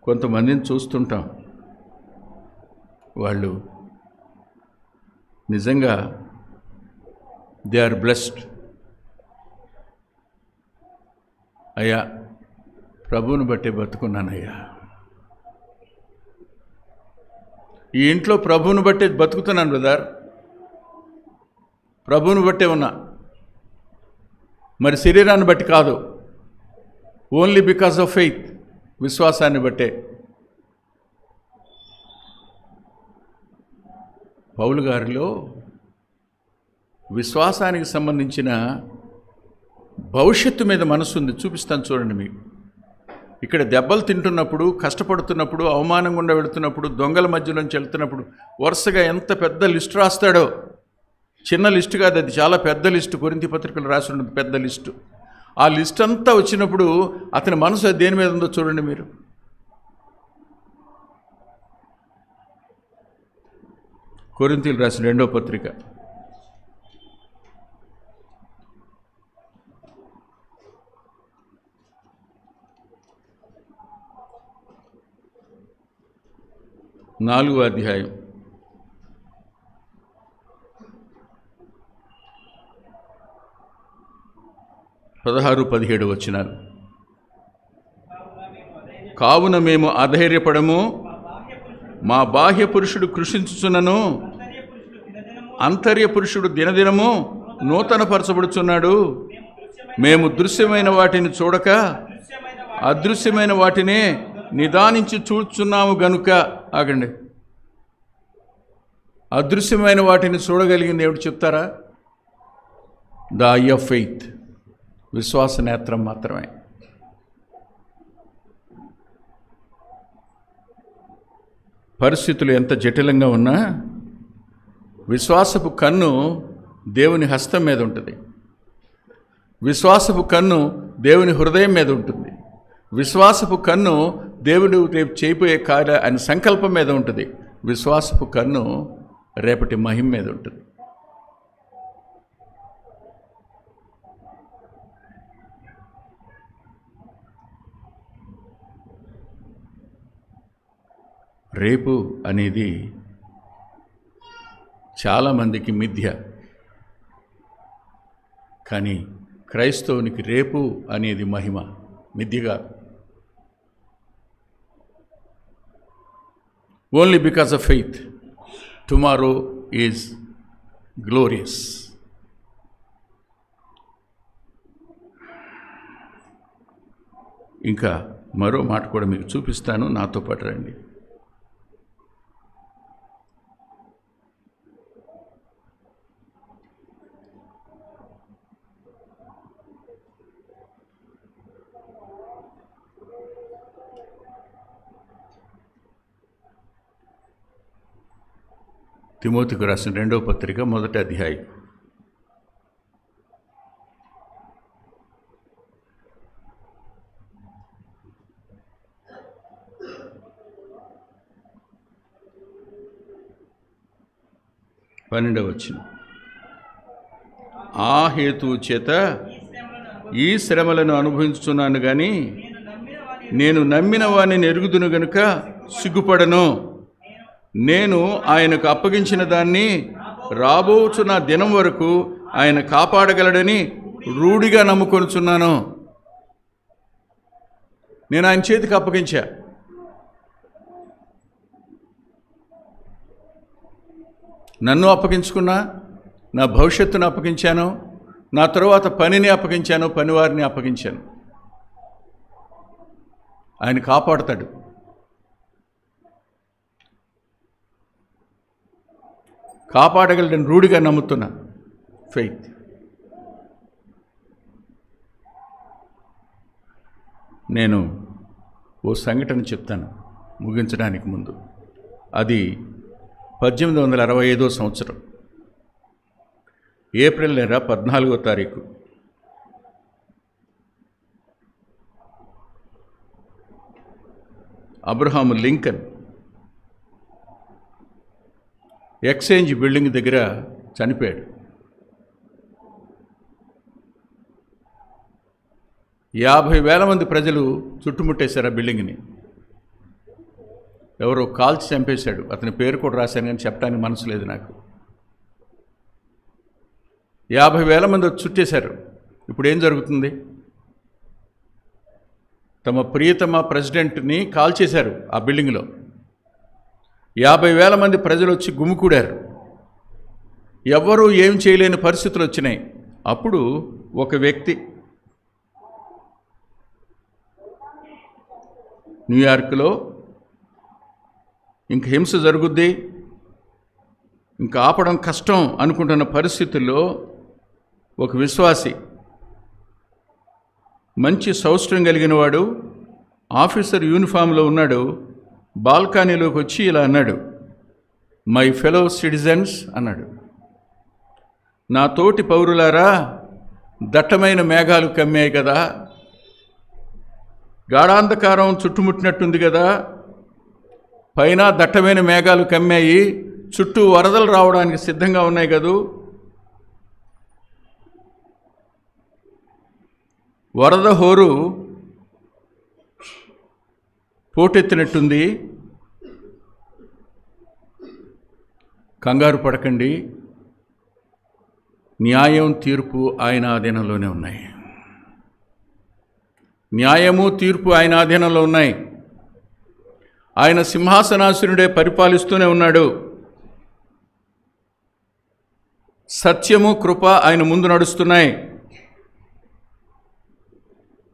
కొంతమందిని చూస్తుంటాం, వాళ్ళు నిజంగా దే ఆర్ బ్లెస్డ్. అయ్యా ప్రభువుని బట్టే బతుకున్నానయ్యా, ఈ ఇంట్లో ప్రభువుని బట్టే బతుకుతున్నాను బ్రదర్, ప్రభువుని బట్టే ఉన్నా, మరి శరీరాన్ని బట్టి కాదు. ఓన్లీ బికాస్ ఆఫ్ ఫెయిత్, విశ్వాసాన్ని బట్టే. పౌలు గారిలో విశ్వాసానికి సంబంధించిన భవిష్యత్తు మీద మనసు ఉంది. చూపిస్తాను చూడండి మీకు. ఇక్కడ దెబ్బలు తింటున్నప్పుడు, కష్టపడుతున్నప్పుడు, అవమానం గుండా వెళుతున్నప్పుడు, దొంగల మధ్యలోంచి వెళ్తున్నప్పుడు వరుసగా ఎంత పెద్ద లిస్టు రాస్తాడో. చిన్న లిస్టు కాదు, అది చాలా పెద్ద లిస్టు. కొరింథీ పత్రికలు రాసి ఉన్నది పెద్ద లిస్టు. ఆ లిస్ట్ అంతా వచ్చినప్పుడు అతని మనసు దేని మీద ఉందో చూడండి మీరు. కొరింథీలు రాసిన 2వ పత్రిక 4వ అధ్యాయం 16-17 వచనాలు. కావున మేము అధైర్యపడము, మా బాహ్య పురుషుడు కృషించుచున్నను, అంతర్య పురుషుడు దినదినము నూతనపరచబడుచున్నాడు. మేము దృశ్యమైన వాటిని చూడక అదృశ్యమైన వాటినే నిదానించి చూచున్నాము గనుక. ఆగండి, అదృశ్యమైన వాటిని చూడగలిగింది ఏమిటి చెప్తారా? ద ఐ ఆఫ్ ఫెయిత్, విశ్వాస నేత్రం మాత్రమే. పరిస్థితులు ఎంత జటిలంగా ఉన్నా విశ్వాసపు కన్ను దేవుని హస్తం మీద ఉంటుంది, విశ్వాసపు కన్ను దేవుని హృదయం మీద ఉంటుంది, విశ్వాసపు కన్ను దేవుడు రేపు చేయబోయే కార్య ఆయన సంకల్పం మీద ఉంటుంది, విశ్వాసపు కన్ను రేపటి మహిమ మీద ఉంటుంది. రేపు అనేది చాలామందికి మిథ్య, కానీ క్రైస్తవునికి రేపు అనేది మహిమ, మిథ్యగా. Only because of faith tomorrow is glorious. ఇంకా మరో మాట కూడా మీకు చూపిస్తాను, నాతో పాటు రండి. తిమోతికి రాసిన 2వ పత్రిక 1వ అధ్యాయం 12వ వచనం. ఆ హేతు చేత ఈ శ్రమలను అనుభవించుతున్నాను కానీ నేను నమ్మిన వానిని ఎరుగుదును గనుక సిగ్గుపడను. నేను ఆయనకు అప్పగించిన దాన్ని రాబోచున్న దినం వరకు ఆయన కాపాడగలడని రూఢిగా నమ్ముకొనుచున్నాను. నేను ఆయన చేతికి అప్పగించా. నన్ను అప్పగించుకున్నా, నా భవిష్యత్తును అప్పగించాను, నా తరువాత పనిని అప్పగించాను, పనివారిని అప్పగించాను. ఆయన కాపాడుతాడు. కాపాడగలని రూఢిగా నమ్ముతున్నా. ఫెయిత్. నేను ఓ సంఘటన చెప్తాను ముగించడానికి ముందు. అది 1865 సంవత్సరం ఏప్రిల్ నెల 14వ తారీఖు. అబ్రహాము లింకన్ ఎక్స్చేంజ్ బిల్డింగ్ దగ్గర చనిపోయాడు. 50,000 మంది ప్రజలు చుట్టుముట్టేశారు ఆ బిల్డింగ్ని. ఎవరో కాల్చి చంపేశాడు. అతని పేరు కూడా రాశాను కానీ చెప్పడానికి మనసు లేదు నాకు. 50,000 మంది చుట్టేశారు. ఇప్పుడు ఏం జరుగుతుంది? తమ ప్రియతమ ప్రెసిడెంట్ని కాల్చేశారు ఆ బిల్డింగ్లో. 50,000 మంది ప్రజలు వచ్చి గుమికూడారు. ఎవ్వరూ ఏం చేయలేని పరిస్థితులు వచ్చినాయి. అప్పుడు ఒక వ్యక్తి న్యూయార్క్లో ఇంక హింస జరుగుద్ది, ఇంకా ఆపడం కష్టం అనుకుంటున్న పరిస్థితుల్లో ఒక విశ్వాసి, మంచి సౌష్ఠవం కలిగిన వాడు, ఆఫీసర్ యూనిఫామ్లో ఉన్నాడు. బాల్కనీలోకి వచ్చి ఇలా అన్నాడు, మై ఫెలో సిటిజన్స్ అన్నాడు, నా తోటి పౌరులారా, దట్టమైన మేఘాలు కమ్మాయి కదా, గాఢాంధకారం చుట్టుముట్టినట్టుంది కదా, పైన దట్టమైన మేఘాలు కమ్మాయి, చుట్టూ వరదలు రావడానికి సిద్ధంగా ఉన్నాయి కదూ, వరద హోరు పోటెత్తినట్టుంది, కంగారు పడకండి, న్యాయం తీర్పు ఆయన ఆధీనంలోనే ఉన్నాయి. న్యాయము తీర్పు ఆయన ఆధీనంలో ఉన్నాయి. ఆయన సింహాసనాసీనుడే పరిపాలిస్తూనే ఉన్నాడు. సత్యము కృప ఆయన ముందు నడుస్తున్నాయి.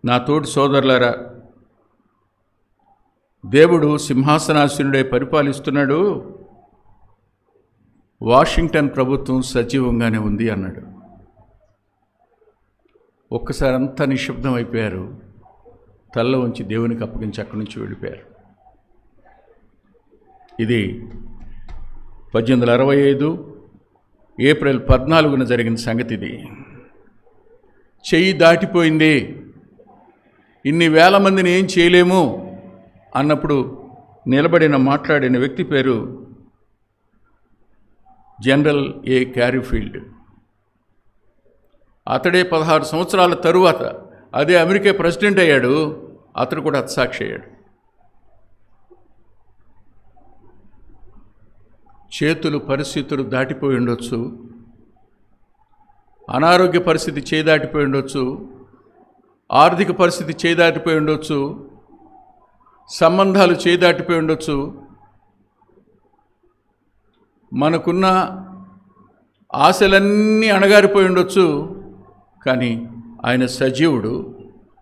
నా తోటి సోదరులారా, దేవుడు సింహాసనాసీనుడే పరిపాలిస్తున్నాడు, వాషింగ్టన్ ప్రభుత్వం సజీవంగానే ఉంది అన్నాడు. ఒక్కసారి అంతా నిశ్శబ్దం అయిపోయారు. తల్ల వంచి దేవునికి అప్పగించి అక్కడి నుంచి వెళ్ళిపోయారు. ఇది 1865 ఏప్రిల్ 14న జరిగిన సంగతి. ఇది చెయ్యి దాటిపోయింది, ఇన్ని వేల మందిని ఏం చేయలేము అన్నప్పుడు మాట్లాడిన వ్యక్తి పేరు జనరల్ ఏ క్యారీఫీల్డ్. అతడే 16 సంవత్సరాల తరువాత అదే అమెరికా ప్రెసిడెంట్ అయ్యాడు. అతడు కూడా హతసాక్షి అయ్యాడు. చేతులు పరిస్థితులు దాటిపోయి ఉండొచ్చు, అనారోగ్య పరిస్థితి చేదాటిపోయి ఉండొచ్చు, ఆర్థిక పరిస్థితి చేదాటిపోయి ఉండొచ్చు, సంబంధాలు చేదాటిపోయి ఉండొచ్చు, మనకున్న ఆశలన్నీ అణగారిపోయి ఉండొచ్చు. కానీ ఆయన సజీవుడు,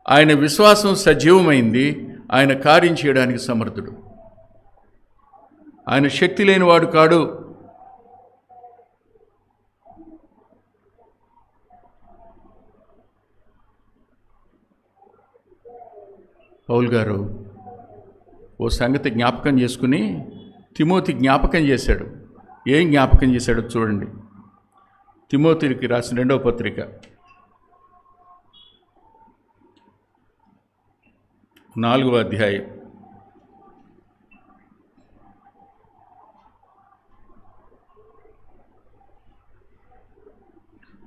ఆయన విశ్వాసం సజీవమైంది, ఆయన కార్యం చేయడానికి సమర్థుడు. ఆయన శక్తి లేనివాడు కాడు. పౌలు గారు ఓ సంగతి జ్ఞాపకం చేసుకుని తిమోతి జ్ఞాపకం చేశాడు. ఏం జ్ఞాపకం చేశాడో చూడండి. తిమోతికి రాసిన 2వ పత్రిక 4వ అధ్యాయం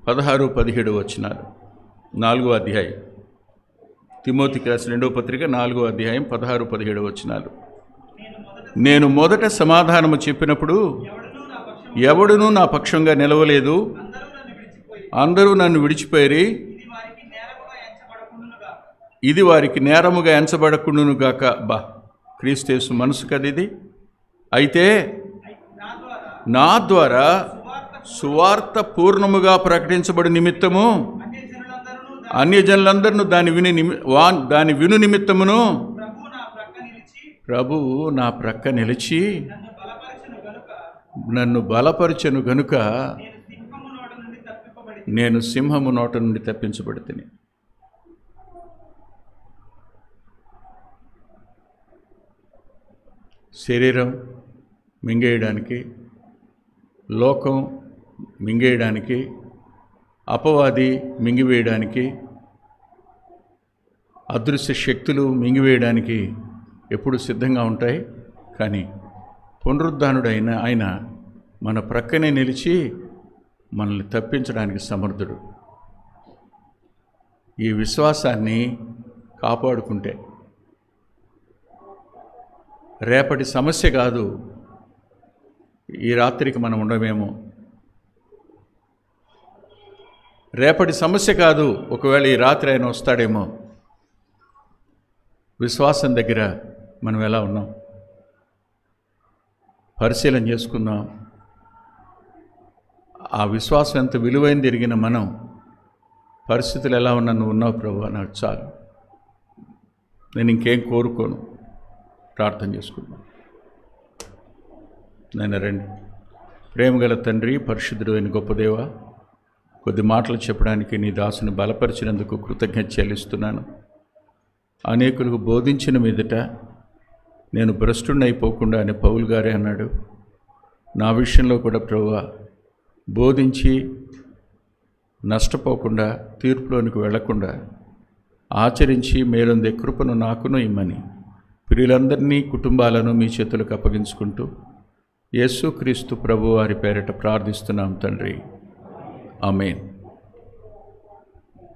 16-17 వచనాలు. 4వ అధ్యాయం, తిమోతికి రాసిన 2వ పత్రిక 4వ అధ్యాయం 16-17 వచనాలు. నేను మొదట సమాధానము చెప్పినప్పుడు ఎవడునూ నా పక్షంగా నిలవలేదు, అందరూ నన్ను విడిచిపోయి ఇది వారికి నేరముగా ఎంచబడకుండును గాక. బా, క్రీస్తు మనసు కదిది. అయితే నా ద్వారా సువార్త పూర్ణముగా ప్రకటించబడి నిమిత్తము అన్యజనులందరూ దాని విను నిమిత్తమును ప్రభువు నా ప్రక్క నిలిచి నన్ను బలపరచెను గనుక నేను సింహము నోట నుండి తప్పించబడితిని. శరీరం మింగేయడానికి, లోకం మింగేయడానికి, అపవాది మింగివేయడానికి, అదృశ్య శక్తులు మింగివేయడానికి ఎప్పుడు సిద్ధంగా ఉంటాయి. కానీ పునరుద్ధానుడైన ఆయన మన ప్రక్కనే నిలిచి మనల్ని తప్పించడానికి సమర్థుడు. ఈ విశ్వాసాన్ని కాపాడుకుంటే రేపటి సమస్య కాదు, ఈ రాత్రికి మనం ఉండమేమో. రేపటి సమస్య కాదు, ఒకవేళ ఈ రాత్రి ఆయన వస్తాడేమో. విశ్వాసం దగ్గర మనం ఎలా ఉన్నాం పరిశీలన చేసుకుందాం. ఆ విశ్వాసం ఎంత విలువైంది ఎరిగిన మనం పరిస్థితులు ఎలా ఉన్నా నువ్వు ఉన్నావు ప్రభు, నాకు చాలు, నేను ఇంకేం కోరుకోను. ప్రార్థన చేసుకుందాం. నేను రండి. ప్రేమగల తండ్రి, పరిశుద్ధుడు అయిన గొప్ప దేవ, కొద్ది మాటలు చెప్పడానికి నీ దాసుని బలపరిచినందుకు కృతజ్ఞత చెల్లిస్తున్నాను. అనేకులకు బోధించిన మీదట నేను భ్రష్టుడిని అయిపోకుండా అని పౌలు గారే అన్నాడు. నా విషయంలో కూడా ప్రభువా, బోధించి నష్టపోకుండా, తీర్పులోనికి వెళ్లకుండా ఆచరించి మేలుందే కృపను నాకును ఇమ్మని ప్రియులందరినీ, కుటుంబాలను మీ చేతులకు అప్పగించుకుంటూ యేసుక్రీస్తు ప్రభు వారి పేరిట ప్రార్థిస్తున్నాం తండ్రి. ఆమేన్.